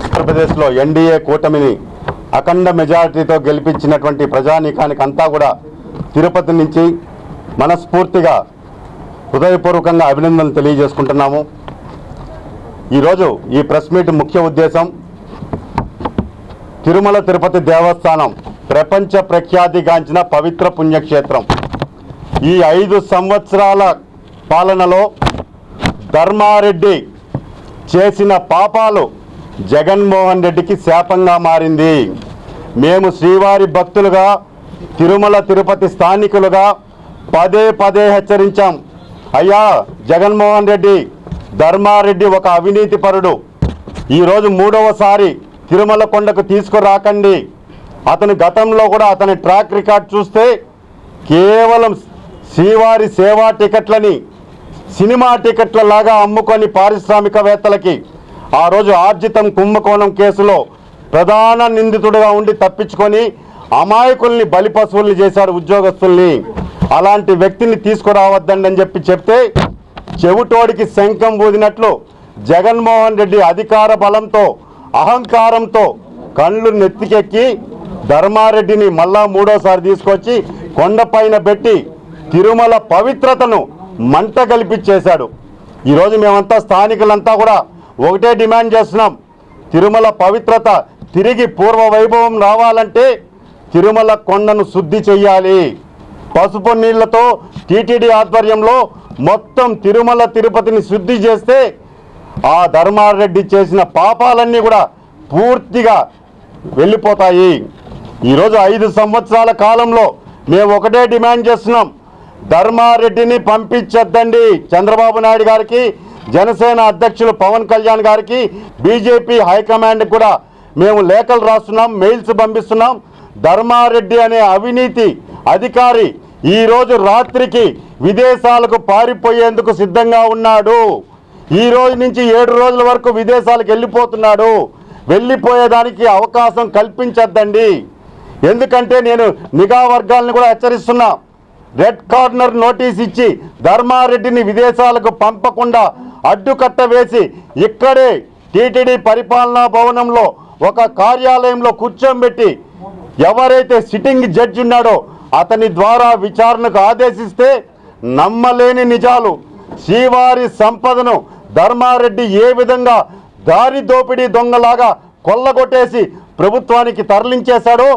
ఆంధ్రప్రదేశ్లో ఎన్డీఏ కూటమిని అఖండ మెజారిటీతో గెలిపించినటువంటి ప్రజానీకానికి అంతా కూడా తిరుపతి నుంచి మనస్ఫూర్తిగా హృదయపూర్వకంగా అభినందనలు తెలియజేసుకుంటున్నాము. ఈరోజు ఈ ప్రెస్ మీట్ ముఖ్య ఉద్దేశం, తిరుమల తిరుపతి దేవస్థానం ప్రపంచ ప్రఖ్యాతిగాంచిన పవిత్ర పుణ్యక్షేత్రం. ఈ 5 సంవత్సరాల పాలనలో ధర్మారెడ్డి చేసిన పాపాలు జగన్మోహన్ రెడ్డికి శాపంగా మారింది. మేము శ్రీవారి భక్తులుగా, తిరుమల తిరుపతి స్థానికులుగా పదే హెచ్చరించాం. అయ్యా జగన్మోహన్ రెడ్డి, ధర్మారెడ్డి ఒక అవినీతి పరుడు. ఈరోజు 3వసారి తిరుమల కొండకు తీసుకురాకండి. అతను గతంలో కూడా అతని ట్రాక్ రికార్డ్ చూస్తే కేవలం శ్రీవారి సేవా టికెట్లని సినిమా టికెట్ల లాగా అమ్ముకొని పారిశ్రామికవేత్తలకి ఆ రోజు ఆర్జితం కుంభకోణం కేసులో ప్రధాన నిందితుడిగా ఉండి తప్పించుకొని అమాయకుల్ని బలిపశువుల్ని చేశారు, ఉద్యోగస్తుల్ని. అలాంటి వ్యక్తిని తీసుకురావద్దండి అని చెప్తే చెవిటోడికి శంఖం ఊదినట్లు జగన్మోహన్ రెడ్డి అధికార బలంతో, అహంకారంతో కళ్ళు నెత్తికెక్కి ధర్మారెడ్డిని మళ్ళా 3వసారి తీసుకొచ్చి కొండపైన పెట్టి తిరుమల పవిత్రతను మంట కల్పించేశాడు. ఈరోజు మేమంతా స్థానికులంతా కూడా ఒకటే డిమాండ్ చేస్తున్నాం. తిరుమల పవిత్రత తిరిగి పూర్వ వైభవం రావాలంటే తిరుమల కొండను శుద్ధి చెయ్యాలి. పసుపు నీళ్లతో టీటీడీ ఆధ్వర్యంలో మొత్తం తిరుమల తిరుపతిని శుద్ధి చేస్తే ఆ ధర్మారెడ్డి చేసిన పాపాలన్నీ కూడా పూర్తిగా వెళ్ళిపోతాయి. ఈరోజు 5 సంవత్సరాల కాలంలో మేము ఒకటే డిమాండ్ చేస్తున్నాం, ధర్మారెడ్డిని పంపించొద్దండి. చంద్రబాబు నాయుడు గారికి, జనసేన అధ్యక్షులు పవన్ కళ్యాణ్ గారికి, బీజేపీ హైకమాండ్ కూడా మేము లేఖలు రాస్తున్నాం, మెయిల్స్ పంపిస్తున్నాం. ధర్మారెడ్డి అనే అవినీతి అధికారి ఈరోజు రాత్రికి విదేశాలకు పారిపోయేందుకు సిద్ధంగా ఉన్నాడు. ఈ రోజు నుంచి 7 రోజుల వరకు విదేశాలకు వెళ్ళిపోతున్నాడు. వెళ్ళిపోయేదానికి అవకాశం కల్పించద్దండి. ఎందుకంటే నేను నిఘా వర్గాలను కూడా హెచ్చరిస్తున్నా. రెడ్ కార్నర్ నోటీస్ ఇచ్చి ధర్మారెడ్డిని విదేశాలకు పంపకుండా అడ్డుకట్ట వేసి ఇక్కడే టీటీడీ పరిపాలనా భవనంలో ఒక కార్యాలయంలో కూర్చోబెట్టి ఎవరైతే సిట్టింగ్ జడ్జి ఉన్నాడో అతని ద్వారా విచారణకు ఆదేశిస్తే నమ్మలేని నిజాలు శ్రీవారి సంపదను ధర్మారెడ్డి ఏ విధంగా దారి దోపిడీ దొంగలాగా కొల్లగొట్టేసి ప్రభుత్వానికి తరలించేశాడో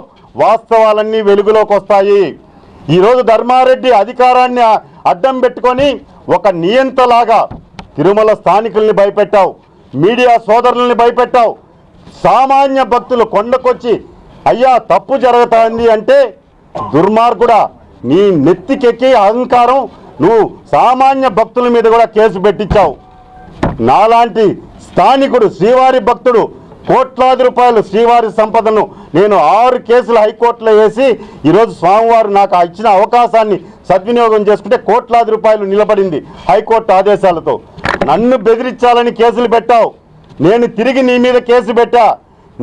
వాస్తవాలన్నీ వెలుగులోకి వస్తాయి. ఈరోజు ధర్మారెడ్డి అధికారాన్ని అడ్డం పెట్టుకొని ఒక నియంతలాగా తిరుమల స్థానికుల్ని భయపెట్టావు, మీడియా సోదరుల్ని భయపెట్టావు. సామాన్య భక్తులు కొండకొచ్చి అయ్యా తప్పు జరుగుతుంది అంటే దుర్మార్గుడా, నీ నెత్తికెక్కి అహంకారం, నువ్వు సామాన్య భక్తుల మీద కూడా కేసు పెట్టించావు. నాలాంటి స్థానికుడు శ్రీవారి భక్తుడు కోట్లాది రూపాయలు శ్రీవారి సంపదను నేను 6 కేసులు హైకోర్టులో వేసి ఈరోజు స్వామివారు నాకు ఇచ్చిన అవకాశాన్ని సద్వినియోగం చేసుకుంటే కోట్లాది రూపాయలు నిలబడింది హైకోర్టు ఆదేశాలతో. నన్ను బెదిరించాలని కేసులు పెట్టావు, నేను తిరిగి నీ మీద కేసు పెట్టా.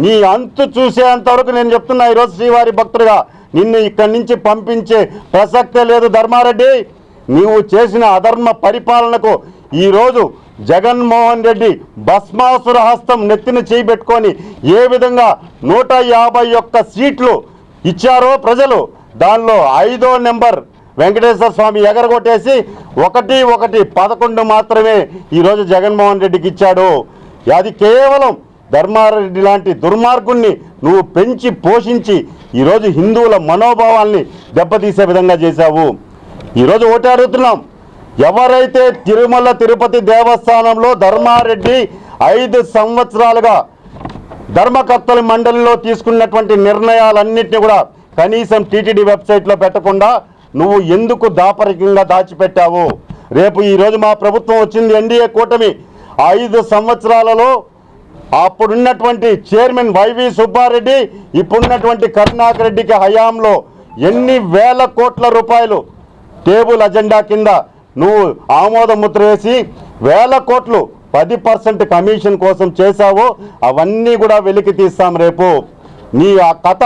నీ అంతు చూసేంతవరకు నేను చెప్తున్నా ఈరోజు శ్రీవారి భక్తుడిగా నిన్ను ఇక్కడి నుంచి పంపించే ప్రసక్తే లేదు. ధర్మారెడ్డి, నీవు చేసిన అధర్మ పరిపాలనకు ఈరోజు జగన్మోహన్ రెడ్డి భస్మాసుర హస్తం నెత్తిన చేయబెట్టుకొని ఏ విధంగా 151 సీట్లు ఇచ్చారో ప్రజలు, దానిలో 5వ నెంబర్ వెంకటేశ్వర స్వామి ఎగరగొట్టేసి 11 మాత్రమే ఈరోజు జగన్మోహన్ రెడ్డికి ఇచ్చాడు. అది కేవలం ధర్మారెడ్డి లాంటి దుర్మార్గుణ్ణి నువ్వు పెంచి పోషించి ఈరోజు హిందువుల మనోభావాల్ని దెబ్బతీసే విధంగా చేశావు. ఈరోజు ఒకటి అడుగుతున్నాం, ఎవరైతే తిరుమల తిరుపతి దేవస్థానంలో ధర్మారెడ్డి 5 సంవత్సరాలుగా ధర్మకర్తల మండలిలో తీసుకున్నటువంటి నిర్ణయాలన్నింటినీ కూడా కనీసం టీటీడీ వెబ్సైట్లో పెట్టకుండా నువ్వు ఎందుకు దాపరికంగా దాచిపెట్టావు? రేపు ఈరోజు మా ప్రభుత్వం వచ్చింది, ఎన్డీఏ కూటమి. 5 సంవత్సరాలలో అప్పుడున్నటువంటి చైర్మన్ వైవి సుబ్బారెడ్డి, ఇప్పుడున్నటువంటి కరుణాకర్ రెడ్డికి హయాంలో ఎన్ని వేల కోట్ల రూపాయలు టేబుల్ అజెండా కింద నువ్వు ఆమోద ముద్ర వేసి వేల కోట్లు 10% కమిషన్ కోసం చేశావో అవన్నీ కూడా వెలికి తీస్తాం రేపు. నీ ఆ కథ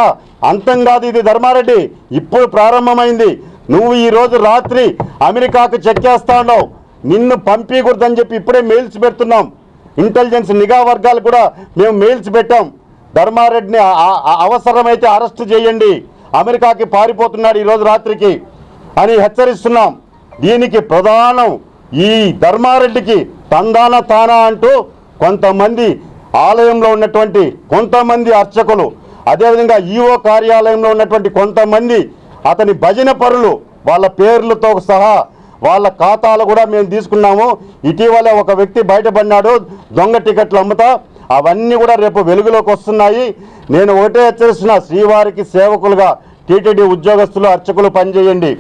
అంతం కాదు ఇది ధర్మారెడ్డి, ఇప్పుడు ప్రారంభమైంది. నువ్వు ఈరోజు రాత్రి అమెరికాకు చెక్కేస్తావు, నిన్ను పంపించకూడదని చెప్పి ఇప్పుడే మెయిల్స్ పెడుతున్నాం. ఇంటెలిజెన్స్ నిఘా వర్గాలు కూడా మేము మెయిల్స్ పెట్టాం. ధర్మారెడ్డిని అవసరమైతే అరెస్ట్ చేయండి, అమెరికాకి పారిపోతున్నాడు ఈరోజు రాత్రికి అని హెచ్చరిస్తున్నాం. దీనికి ప్రధానం ఈ ధర్మారెడ్డికి తందాన తానా అంటూ కొంతమంది ఆలయంలో ఉన్నటువంటి కొంతమంది అర్చకులు, అదేవిధంగా ఈఓ కార్యాలయంలో ఉన్నటువంటి కొంతమంది అతని భజన పరులు, వాళ్ళ పేర్లతో సహా వాళ్ళ ఖాతాలు కూడా మేము తీసుకున్నాము. ఇటీవలే ఒక వ్యక్తి బయటపడినాడు దొంగ టికెట్లు అమ్ముతా, అవన్నీ కూడా రేపు వెలుగులోకి వస్తున్నాయి. నేను ఒకటే హెచ్చరిస్తున్నా, శ్రీవారికి సేవకులుగా టీటీడీ ఉద్యోగస్తులు అర్చకులు పనిచేయండి.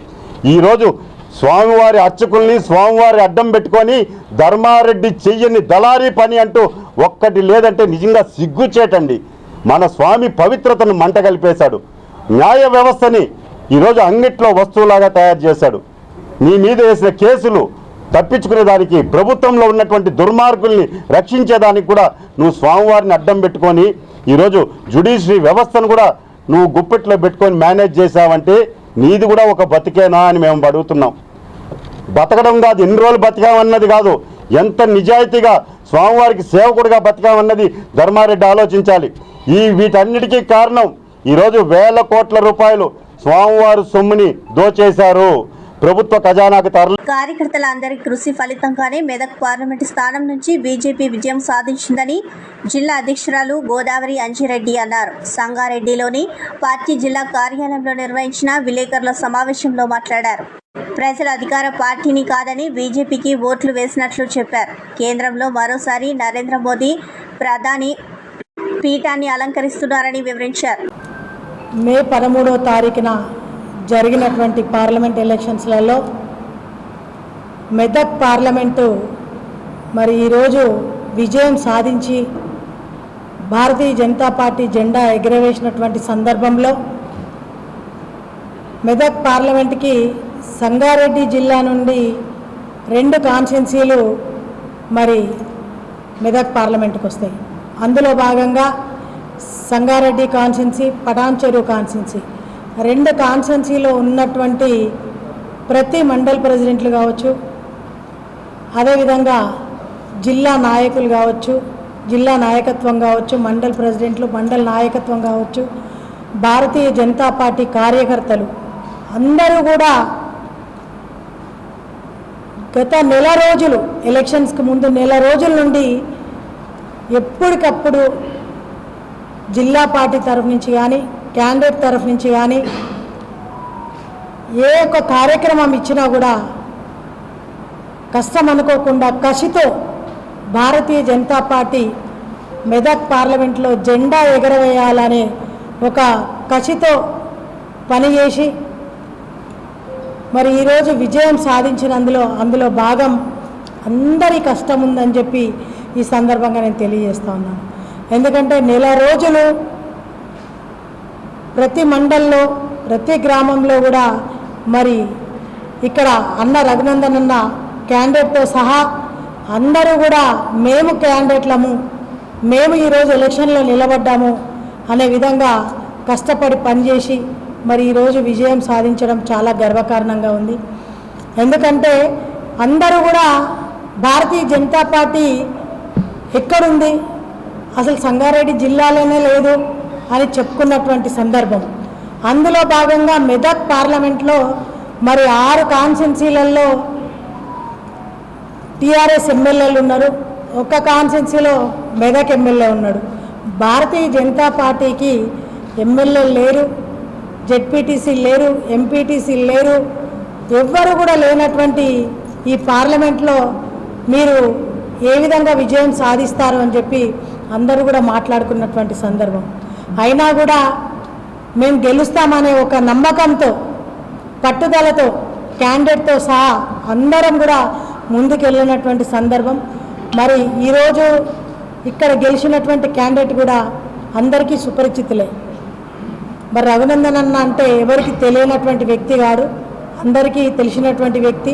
ఈరోజు స్వామివారి అర్చకుల్ని స్వామివారి అడ్డం పెట్టుకొని ధర్మారెడ్డి చెయ్యని దళారీ పని అంటూ ఒక్కటి లేదంటే నిజంగా సిగ్గుచేటండి. మన స్వామి పవిత్రతను మంట కలిపేశాడు, న్యాయ వ్యవస్థని ఈరోజు అంగిట్లో వస్తువులాగా తయారు చేశాడు. నీ మీద వేసిన కేసులు తప్పించుకునేదానికి, ప్రభుత్వంలో ఉన్నటువంటి దుర్మార్గుల్ని రక్షించేదానికి కూడా నువ్వు స్వామివారిని అడ్డం పెట్టుకొని ఈరోజు జ్యుడిషియరీ వ్యవస్థను కూడా నువ్వు గుప్పెట్లో పెట్టుకొని మేనేజ్ చేశావంటే నీది కూడా ఒక బతికేనా అని మేము అడుగుతున్నాం. బతకడం కాదు, ఎన్ని రోజులు బతికామన్నది కాదు, ఎంత నిజాయితీగా స్వామివారికి సేవకుడిగా బతికామన్నది ధర్మారెడ్డి ఆలోచించాలి. వీటన్నిటికీ కారణం ఈరోజు వేల కోట్ల రూపాయలు స్వామివారి సొమ్ముని దోచేశారు, ప్రభుత్వ ఖజానాకు తరలి. కార్యకర్తల అందరి కృషి ఫలితంగానే మెదక్ పార్లమెంటు స్థానం నుంచి బీజేపీ విజయం సాధించిందని జిల్లా అధ్యక్షురాలు గోదావరి అంజిరెడ్డి అన్నారు. సంగారెడ్డిలోని పార్టీ జిల్లా కార్యాలయంలో నిర్వహించిన విలేకరుల సమావేశంలో మాట్లాడారు. ప్రజల అధికార పార్టీని కాదని బీజేపీకి ఓట్లు వేసినట్లు చెప్పారు. కేంద్రంలో మరోసారి నరేంద్ర మోదీ ప్రధాని పీఠాన్ని అలంకరిస్తున్నారని వివరించారు. మే 13వ తారీఖున జరిగినటువంటి పార్లమెంట్ ఎలక్షన్స్లలో మెదక్ పార్లమెంటు మరి ఈరోజు విజయం సాధించి భారతీయ జనతా పార్టీ జెండా ఎగురవేసినటువంటి సందర్భంలో మెదక్ పార్లమెంట్కి సంగారెడ్డి జిల్లా నుండి 2 కాన్స్టిట్యున్సీలు మరి మెదక్ పార్లమెంట్కి వస్తాయి. అందులో భాగంగా సంగారెడ్డి కాన్స్టిట్యున్సీ, పటాన్ చెరువు కాన్స్టిట్యున్సీ, 2 కాన్స్టిట్యున్సీలో ఉన్నటువంటి ప్రతి మండల్ ప్రెసిడెంట్లు కావచ్చు, అదేవిధంగా జిల్లా నాయకులు కావచ్చు, జిల్లా నాయకత్వం కావచ్చు, మండల్ ప్రెసిడెంట్లు, మండల్ నాయకత్వం కావచ్చు, భారతీయ జనతా పార్టీ కార్యకర్తలు అందరూ కూడా గత నెల రోజులు ఎలక్షన్స్కి ముందు నెల రోజుల నుండి ఎప్పటికప్పుడు జిల్లా పార్టీ తరఫు నుంచి కానీ క్యాండిడేట్ తరఫు నుంచి కానీ ఏ ఒక్క కార్యక్రమం ఇచ్చినా కూడా కష్టం అనుకోకుండా కసితో భారతీయ జనతా పార్టీ మెదక్ పార్లమెంట్లో జెండా ఎగరవేయాలనే ఒక కసితో పనిచేసి మరి ఈరోజు విజయం సాధించినందులో భాగం అందరి కష్టం ఉందని చెప్పి ఈ సందర్భంగా నేను తెలియజేస్తా ఉన్నాను. ఎందుకంటే నెల రోజులు ప్రతి మండల్లో ప్రతి గ్రామంలో కూడా మరి ఇక్కడ అన్న రఘునందన్ అన్న క్యాండిడేట్తో సహా అందరూ కూడా మేము క్యాండిడేట్లము, మేము ఈరోజు ఎలక్షన్లో నిలబడ్డాము అనే విధంగా కష్టపడి పనిచేసి మరి ఈరోజు విజయం సాధించడం చాలా గర్వకారణంగా ఉంది. ఎందుకంటే అందరూ కూడా భారతీయ జనతా పార్టీ ఎక్కడుంది, అసలు సంగారెడ్డి జిల్లాలోనే లేదు అని చెప్పుకున్నటువంటి సందర్భం. అందులో భాగంగా మెదక్ పార్లమెంట్లో మరి 6 కాన్స్టిట్యున్సీలలో టీఆర్ఎస్ ఎమ్మెల్యేలు ఉన్నారు, ఒక్క కాన్స్టిట్యున్సీలో మెదక్ ఎమ్మెల్యే ఉన్నాడు. భారతీయ జనతా పార్టీకి ఎమ్మెల్యేలు లేరు, జెడ్పీటీసీ లేరు, ఎంపీటీసీ లేరు, ఎవ్వరు కూడా లేనటువంటి ఈ పార్లమెంట్లో మీరు ఏ విధంగా విజయం సాధిస్తారు అని చెప్పి అందరూ కూడా మాట్లాడుకున్నటువంటి సందర్భం. అయినా కూడా మేము గెలుస్తామనే ఒక నమ్మకంతో పట్టుదలతో క్యాండిడేట్తో సహా అందరం కూడా ముందుకెళ్ళినటువంటి సందర్భం. మరి ఈరోజు ఇక్కడ గెలిచినటువంటి క్యాండిడేట్ కూడా అందరికీ సుపరిచితులే. మరి రఘునందన్ అన్న అంటే ఎవరికి తెలియనటువంటి వ్యక్తి కాదు, అందరికీ తెలిసినటువంటి వ్యక్తి.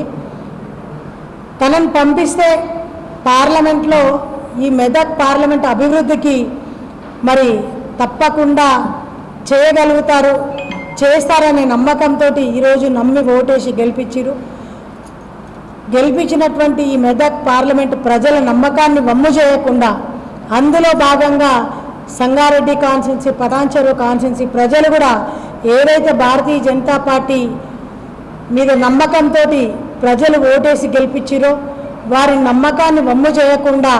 తనను పంపిస్తే పార్లమెంట్లో ఈ మెదక్ పార్లమెంట్ అభివృద్ధికి మరి తప్పకుండా చేయగలుగుతారు, చేస్తారనే నమ్మకంతో ఈరోజు నమ్మి ఓటేసి గెలిపించినటువంటి ఈ మెదక్ పార్లమెంటు ప్రజల నమ్మకాన్ని వమ్ము చేయకుండా అందులో భాగంగా సంగారెడ్డి కాన్స్టిట్యున్సీ, పటాన్చెరు కాన్స్టిట్యున్సీ ప్రజలు కూడా ఏదైతే భారతీయ జనతా పార్టీ మీద నమ్మకంతో ప్రజలు ఓటేసి గెలిపించారో వారి నమ్మకాన్ని వమ్ము చేయకుండా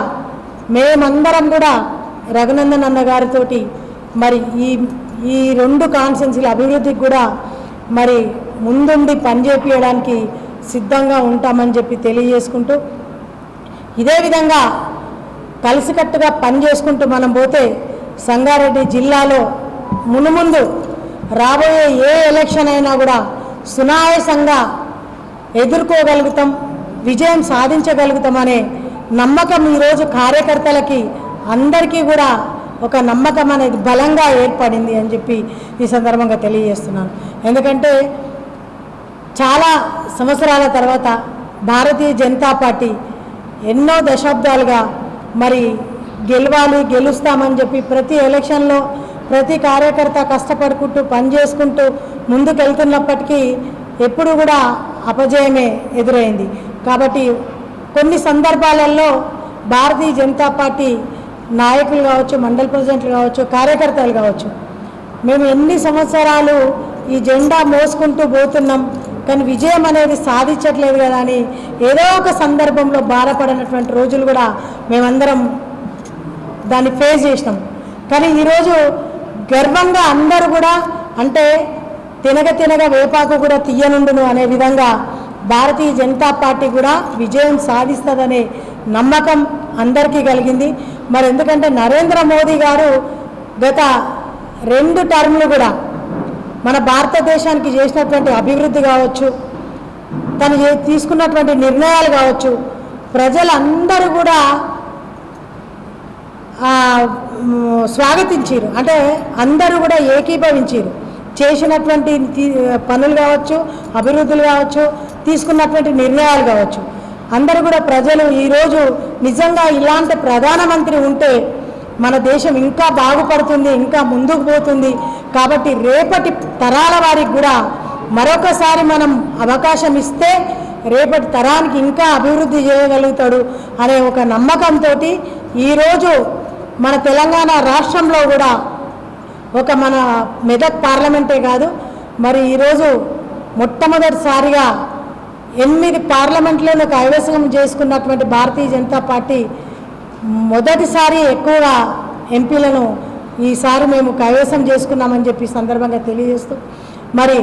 మేమందరం కూడా రఘునందన్ అన్న గారితో మరి ఈ 2 కాన్స్టిట్యున్సీల అభివృద్ధికి కూడా మరి ముందుండి పనిచేపించడానికి సిద్ధంగా ఉంటామని చెప్పి తెలియజేసుకుంటూ, ఇదే విధంగా కలిసికట్టుగా పనిచేసుకుంటూ మనం పోతే సంగారెడ్డి జిల్లాలో మునుముందు రాబోయే ఏ ఎలక్షన్ అయినా కూడా సునాయాసంగా ఎదుర్కోగలుగుతాం, విజయం సాధించగలుగుతామనే నమ్మకం ఈరోజు కార్యకర్తలకి అందరికీ కూడా ఒక నమ్మకం అనేది బలంగా ఏర్పడింది అని చెప్పి ఈ సందర్భంగా తెలియజేస్తున్నాను. ఎందుకంటే చాలా సంవత్సరాల తర్వాత భారతీయ జనతా పార్టీ ఎన్నో దశాబ్దాలుగా మరి గెలుస్తామని చెప్పి ప్రతి ఎలక్షన్లో ప్రతి కార్యకర్త కష్టపడుకుంటూ పనిచేసుకుంటూ ముందుకెళ్తున్నప్పటికీ ఎప్పుడు కూడా అపజయమే ఎదురైంది. కాబట్టి కొన్ని సందర్భాలలో భారతీయ జనతా పార్టీ నాయకులు కావచ్చు, మండల ప్రెసిడెంట్లు కావచ్చు, కార్యకర్తలు కావచ్చు, మేము ఎన్ని సంవత్సరాలు ఈ జెండా మోసుకుంటూ పోతున్నాం కానీ విజయం అనేది సాధించట్లేదు కదా అని ఏదో ఒక సందర్భంలో బాధపడినటువంటి రోజులు కూడా మేమందరం దాన్ని ఫేస్ చేసినాం. కానీ ఈరోజు గర్వంగా అందరూ కూడా అంటే తినగ వేపాకు కూడా తీయనుండును అనే విధంగా భారతీయ జనతా పార్టీ కూడా విజయం సాధిస్తుందనే నమ్మకం అందరికీ కలిగింది. మరి ఎందుకంటే నరేంద్ర మోదీ గారు గత 2 టర్మ్లు కూడా మన భారతదేశానికి చేసినటువంటి అభివృద్ధి కావచ్చు, తను తీసుకున్నటువంటి నిర్ణయాలు కావచ్చు, ప్రజలందరూ కూడా స్వాగతించారు. అంటే అందరూ కూడా ఏకీభవించారు. చేసినటువంటి పనులు కావచ్చు, అభివృద్ధులు కావచ్చు, తీసుకున్నటువంటి నిర్ణయాలు కావచ్చు, అందరూ కూడా ప్రజలు ఈరోజు నిజంగా ఇలాంటి ప్రధానమంత్రి ఉంటే మన దేశం ఇంకా బాగుపడుతుంది, ఇంకా ముందుకు పోతుంది. కాబట్టి రేపటి తరాల వారికి కూడా మరొకసారి మనం అవకాశం ఇస్తే రేపటి తరానికి ఇంకా అభివృద్ధి చేయగలుగుతాడు అనే ఒక నమ్మకంతో ఈరోజు మన తెలంగాణ రాష్ట్రంలో కూడా ఒక మన మెదక్ పార్లమెంటే కాదు, మరి ఈరోజు మొట్టమొదటిసారిగా 8 పార్లమెంట్లను కైవసం చేసుకున్నటువంటి భారతీయ జనతా పార్టీ మొదటిసారి ఎక్కువగా ఎంపీలను ఈసారి మేము కైవసం చేసుకున్నామని చెప్పి సందర్భంగా తెలియజేస్తూ మరి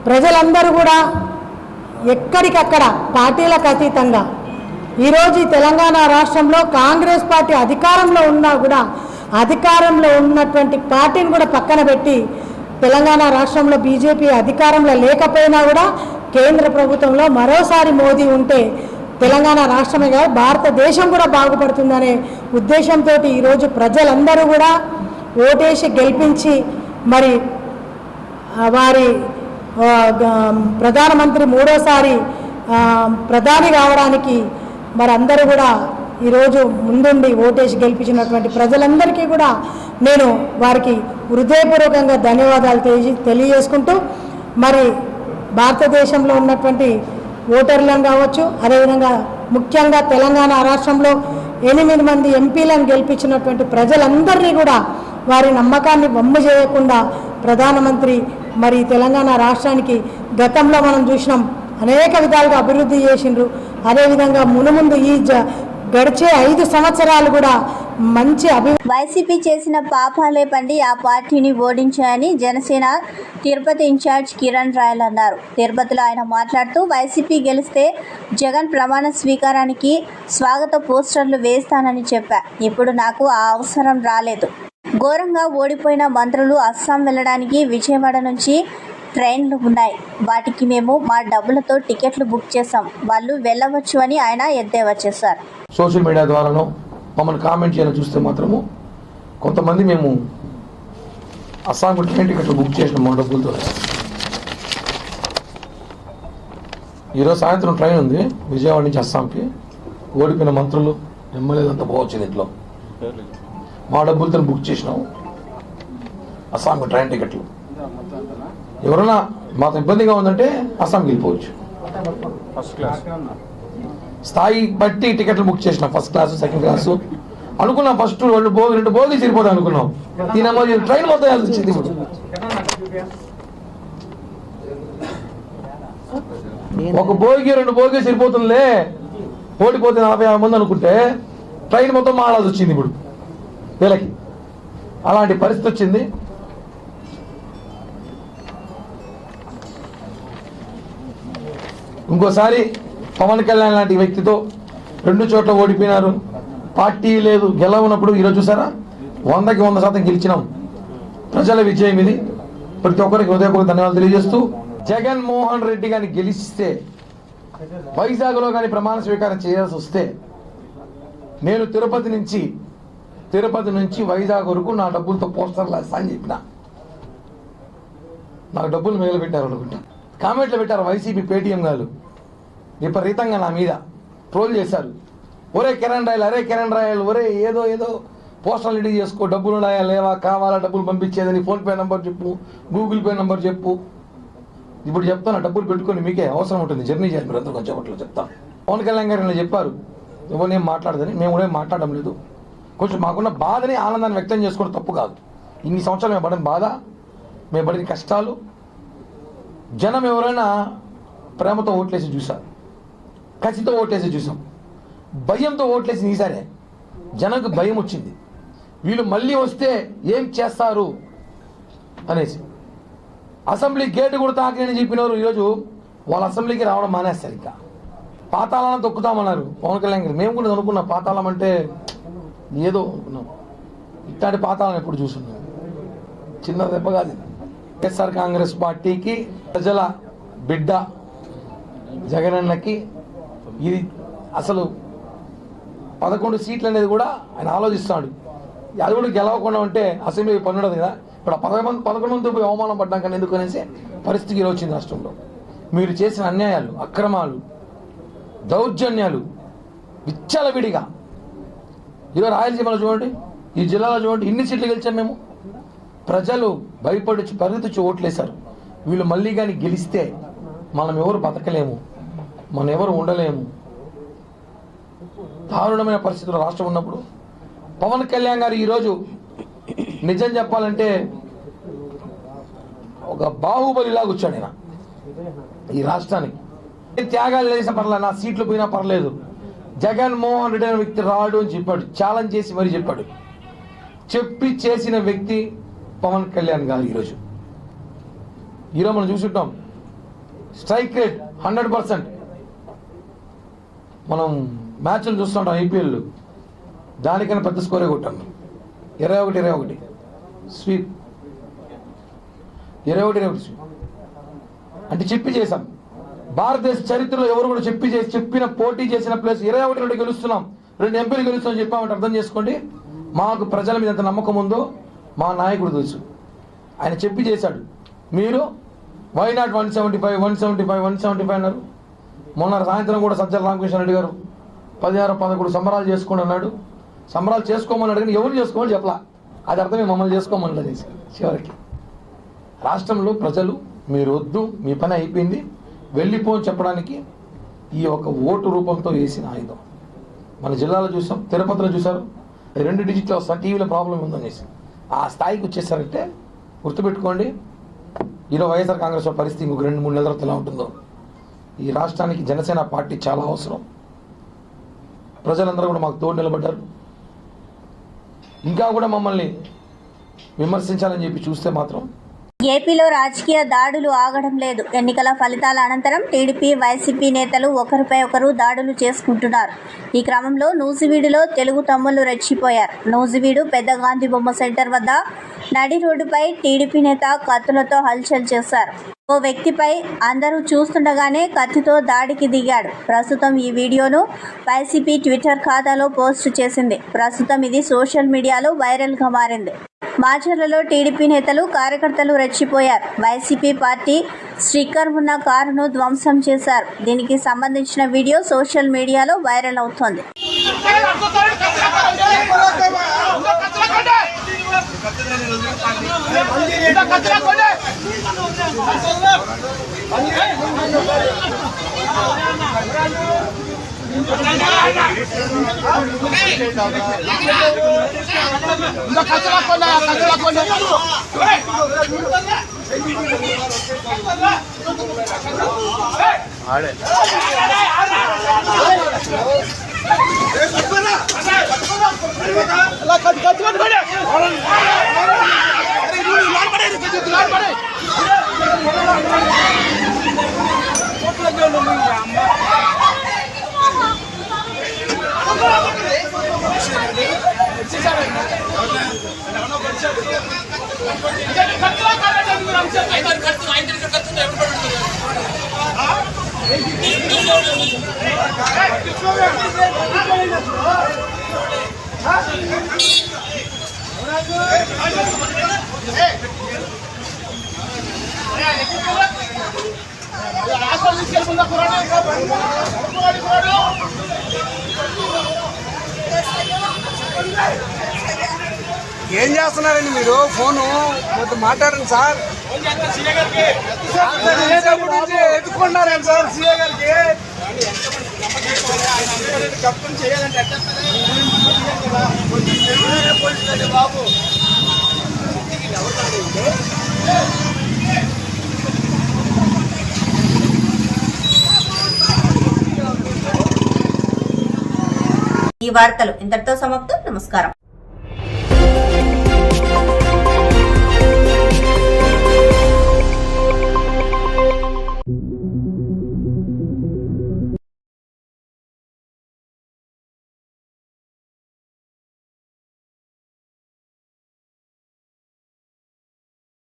ప్రజలందరూ కూడా ఎక్కడికక్కడ పార్టీలకు అతీతంగా ఈరోజు ఈ తెలంగాణ రాష్ట్రంలో కాంగ్రెస్ పార్టీ అధికారంలో ఉన్నా కూడా అధికారంలో ఉన్నటువంటి పార్టీని కూడా పక్కన పెట్టి తెలంగాణ రాష్ట్రంలో బీజేపీ అధికారంలో లేకపోయినా కూడా కేంద్ర ప్రభుత్వంలో మరోసారి మోదీ ఉంటే తెలంగాణ రాష్ట్రమే కాదు భారతదేశం కూడా బాగుపడుతుందనే ఉద్దేశంతో ఈరోజు ప్రజలందరూ కూడా ఓటేసి గెలిపించి మరి వారి ప్రధానమంత్రి మూడోసారి ప్రధాని కావడానికి మరి అందరూ కూడా ఈరోజు ముందుండి ఓటేసి గెలిపించినటువంటి ప్రజలందరికీ కూడా నేను వారికి హృదయపూర్వకంగా ధన్యవాదాలు తెలియజేసుకుంటూ మరి భారతదేశంలో ఉన్నటువంటి ఓటర్లను కావచ్చు, అదేవిధంగా ముఖ్యంగా తెలంగాణ రాష్ట్రంలో 8 మంది ఎంపీలను గెలిపించినటువంటి ప్రజలందరినీ కూడా వారి నమ్మకాన్ని వమ్ము చేయకుండా ప్రధానమంత్రి మరి తెలంగాణ రాష్ట్రానికి గతంలో మనం చూసినాం అనేక విధాలుగా అభివృద్ధి చేసిండ్రు. అదేవిధంగా మునుముందు ఈ గడిచే 5 సంవత్సరాలు కూడా మంచి వైసీపీ చేసిన పాపాలే పండి ఆ పార్టీని ఓడించాయని జనసేన తిరుపతి ఇన్ఛార్జ్ కిరణ్ రాయల్ అన్నారు. తిరుపతిలో ఆయన మాట్లాడుతూ వైసీపీ గెలిస్తే జగన్ ప్రమాణ స్వీకారానికి స్వాగత పోస్టర్లు వేస్తానని చెప్పా. ఇప్పుడు నాకు ఆ అవసరం రాలేదు. ఘోరంగా ఓడిపోయిన మంత్రులు అస్సాం వెళ్ళడానికి విజయవాడ నుంచి ట్రైన్లు ఉన్నాయి. వాటికి మేము మా డబ్బులతో టికెట్లు బుక్ చేసాం. వాళ్ళు వెళ్ళవచ్చు అని ఆయన ఎద్దేవా చేశారు. సోషల్ మీడియా ద్వారానో మమ్మల్ని కామెంట్ చేయాలని చూస్తే మాత్రము కొంతమంది మేము అస్సాంకు ట్రైన్ టికెట్లు బుక్ చేసిన మా డబ్బులతో. ఈరోజు సాయంత్రం ట్రైన్ ఉంది విజయవాడ నుంచి అస్సాంకి. ఓడిపోయిన మంత్రులు ఎమ్మెల్యేలు అంతా పోవచ్చు దీంట్లో. మా డబ్బులతో బుక్ చేసినాం అస్సాంకు ట్రైన్ టికెట్లు. ఎవరైనా మాకు ఇబ్బందిగా ఉందంటే అస్సాంకి వెళ్ళిపోవచ్చు. స్థాయి బట్టి టికెట్లు బుక్ చేసినాం. ఫస్ట్ క్లాసు, సెకండ్ క్లాసు అనుకున్నాం. ఫస్ట్ 2 బోగి సరిపోతాయి అనుకున్నాం. దీని ట్రైన్ మొత్తం వేయాల్సి వచ్చింది. ఇప్పుడు ఒక బోగి 2 బోగి సరిపోతుందిలే, ఓడిపోతే 40-50 మంది అనుకుంటే ట్రైన్ మొత్తం మారాల్సి వచ్చింది ఇప్పుడు వీళ్ళకి. అలాంటి పరిస్థితి వచ్చింది. ఇంకోసారి పవన్ కళ్యాణ్ లాంటి వ్యక్తితో 2 చోట్ల ఓడిపోయినారు. పార్టీ లేదు, గెలవనప్పుడు ఈరోజు చూసారా 100కి 100% గెలిచినాం. ప్రజల విజయం ఇది. ప్రతి ఒక్కరికి హృదయపూర్వక ధన్యవాదాలు తెలియజేస్తూ జగన్మోహన్ రెడ్డి గారిని గెలిస్తే వైజాగ్లో కానీ ప్రమాణ స్వీకారం చేయాల్సి వస్తే నేను తిరుపతి నుంచి వైజాగ్ వరకు నా డబ్బులతో పోస్టర్లు వేస్తా అని చెప్పిన. నాకు డబ్బులు మిగిలిపెట్టారు అనుకుంటా. కామెంట్లు పెట్టారు వైసీపీ పేటీఎం గారు విపరీతంగా నా మీద ట్రోల్ చేశారు. ఒరే కిరణ్ రాయల్, అరే కిరణ్ రాయల్, ఒరే ఏదో పోస్టర్లు రెడీ చేసుకో, డబ్బులు ఉన్నాయా లేవా, కావాలా డబ్బులు పంపించేదని ఫోన్పే నెంబర్ చెప్పు, గూగుల్ పే నెంబర్ చెప్పు. ఇప్పుడు చెప్తాను, డబ్బులు పెట్టుకొని మీకే అవసరం ఉంటుంది, జర్నీ చేయాలి మీరు అందరూ కొంచెం అట్లా చెప్తాను. పవన్ కళ్యాణ్ గారు ఇలా చెప్పారు, ఎవరినేం మాట్లాడదని. మేము కూడా ఏం మాట్లాడడం లేదు. కొంచెం మాకున్న బాధని ఆనందాన్ని వ్యక్తం చేసుకోవడం తప్పు కాదు. ఇన్ని సంవత్సరాలు మేము పడిన బాధ, మేము పడిన కష్టాలు జనం ఎవరైనా ప్రేమతో ఓట్లేసి చూశారు, కసితో ఓట్లేసి చూసాం, భయంతో ఓట్లేసి ఈసారే జనంకు భయం వచ్చింది. వీళ్ళు మళ్ళీ వస్తే ఏం చేస్తారు అనేసి అసెంబ్లీ గేటు కూడా తాకని చెప్పినారు. ఈరోజు వాళ్ళ అసెంబ్లీకి రావడం మానేస్తారు. ఇంకా పాతాళాలను తొక్కుతామన్నారు పవన్ కళ్యాణ్ గారు. మేము కూడా అనుకున్నాం పాతాళం అంటే ఏదో అనుకున్నాం. ఇట్లాంటి పాతాళం ఎప్పుడు చూస్తున్నాం. చిన్న దెబ్బ కాదు. వైఎస్ఆర్ కాంగ్రెస్ పార్టీకి ప్రజల బిడ్డ జగనన్నకి ఇది అసలు 11 సీట్లు అనేది కూడా ఆయన ఆలోచిస్తాడు. అది కూడా గెలవకుండా ఉంటే అసెంబ్లీ పని ఉండదు కదా. ఇప్పుడు 11 మంది పోయి అవమానం పడ్డాం కానీ ఎందుకు అనేసి పరిస్థితికి ఈరోజు వచ్చింది రాష్ట్రంలో. మీరు చేసిన అన్యాయాలు, అక్రమాలు, దౌర్జన్యాలు విచ్చలవిడిగా ఈరోజు రాయలసీమలో చూడండి, ఈ జిల్లాలో చూడండి, ఇన్ని సీట్లు గెలిచాం మేము. ప్రజలు భయపడి పరిగెత్తి ఓట్లేశారు. వీళ్ళు మళ్ళీ కానీ గెలిస్తే మనం ఎవరు బతకలేము, మనం ఎవరు ఉండలేము. దారుణమైన పరిస్థితుల్లో రాష్ట్రం ఉన్నప్పుడు పవన్ కళ్యాణ్ గారు ఈరోజు నిజం చెప్పాలంటే ఒక బాహుబలిలాగా వచ్చాడు ఆయన ఈ రాష్ట్రానికి. త్యాగాలు చేసిన పర్లేదు, నా సీట్లు పోయినా పర్లేదు, జగన్మోహన్ రెడ్డి అనే వ్యక్తి రాడు అని చెప్పాడు. ఛాలెంజ్ చేసి మరీ చెప్పాడు. చెప్పి చేసిన వ్యక్తి పవన్ కళ్యాణ్ గారు. ఈరోజు మనం చూసుంటాం స్ట్రైక్ రేట్ 100%. మనం మ్యాచ్లు చూస్తుంటాం ఐపీఎల్, దానికన్నా పెద్ద స్కోరే కొట్టాం. 21 స్వీప్, 21 స్వీప్ అంటే చెప్పి చేశాం. భారతదేశ చరిత్రలో ఎవరు కూడా చెప్పిన పోటీ చేసిన ప్లేస్ 21 గెలుస్తున్నాం, 2 ఎంపీలు గెలుస్తామని చెప్పామంటే అర్థం చేసుకోండి మాకు ప్రజల మీద ఎంత నమ్మకం ఉందో మా నాయకుడు తెలుసు. ఆయన చెప్పి చేశాడు. మీరు వై నాట్ 175 అన్నారు. మొన్న సాయంత్రం కూడా సజ్జల రామకృష్ణ రెడ్డి గారు 16-11 సంబరాలు చేసుకోండి అన్నాడు. సంబరాలు చేసుకోమని అడిగిన ఎవరు చేసుకోమని చెప్పలా. అది అర్థమే మమ్మల్ని చేసుకోమని అనేసి. చివరికి రాష్ట్రంలో ప్రజలు మీరు వద్దు, మీ పని అయిపోయింది, వెళ్ళిపోని చెప్పడానికి ఈ ఒక ఓటు రూపంతో వేసిన ఆయుధం. మన జిల్లాలో చూసాం, తిరుపతిలో చూసారు, 2 డిజిట్లో వస్తా టీవీలో ప్రాబ్లం ఉందనేసి ఆ స్థాయికి వచ్చేసారంటే గుర్తుపెట్టుకోండి. ఈరోజు వైఎస్ఆర్ కాంగ్రెస్ పరిస్థితి ఇంకొక 2-3 నెలల తర్వాత ఎలా ఉంటుందో. ఈ రాష్ట్రానికి జనసేన పార్టీ చాలా అవసరం. ప్రజలందరూ కూడా మాకు తోడు నిలబడ్డారు. ఇంకా కూడా మమ్మల్ని విమర్శించాలని చెప్పి చూస్తే మాత్రం ఏపీలో రాజకీయ దాడులు ఆగడం లేదు. ఎన్నికల ఫలితాల అనంతరం టీడీపీ, వైసీపీ నేతలు ఒకరిపై ఒకరు దాడులు చేసుకుంటున్నారు. ఈ క్రమంలో నూజివీడులో తెలుగు తమ్ముళ్లు రెచ్చిపోయారు. నూజివీడు పెద్ద గాంధీ బొమ్మ సెంటర్ వద్ద నడి రోడ్డుపై టీడీపీ నేత కత్తులతో హల్చల్ చేశారు. ఓ వ్యక్తిపై అందరూ చూస్తుండగానే కత్తితో దాడికి దిగాడు. ప్రస్తుతం ఈ వీడియోను వైసీపీ ట్విట్టర్ ఖాతాలో పోస్టు చేసింది. ప్రస్తుతం ఇది సోషల్ మీడియాలో వైరల్గా మారింది. మాచర్లలో టీడీపీ నేతలు, కార్యకర్తలు రెచ్చిపోయారు. వైసీపీ పార్టీ స్టిక్కర్ ఉన్న కారును ధ్వంసం చేశారు. దీనికి సంబంధించిన వీడియో సోషల్ మీడియాలో వైరల్ అవుతోంది. ఏం చేస్తున్నారండి మీరు? ఫోను మాట్లాడండి సార్. ఎత్తుకున్నారండి సార్ సీఏ గారికి. తప్పుని చేయాలంటే బాబు. ఈ వార్తలు ఇంతటితో సమాప్తం. నమస్కారం.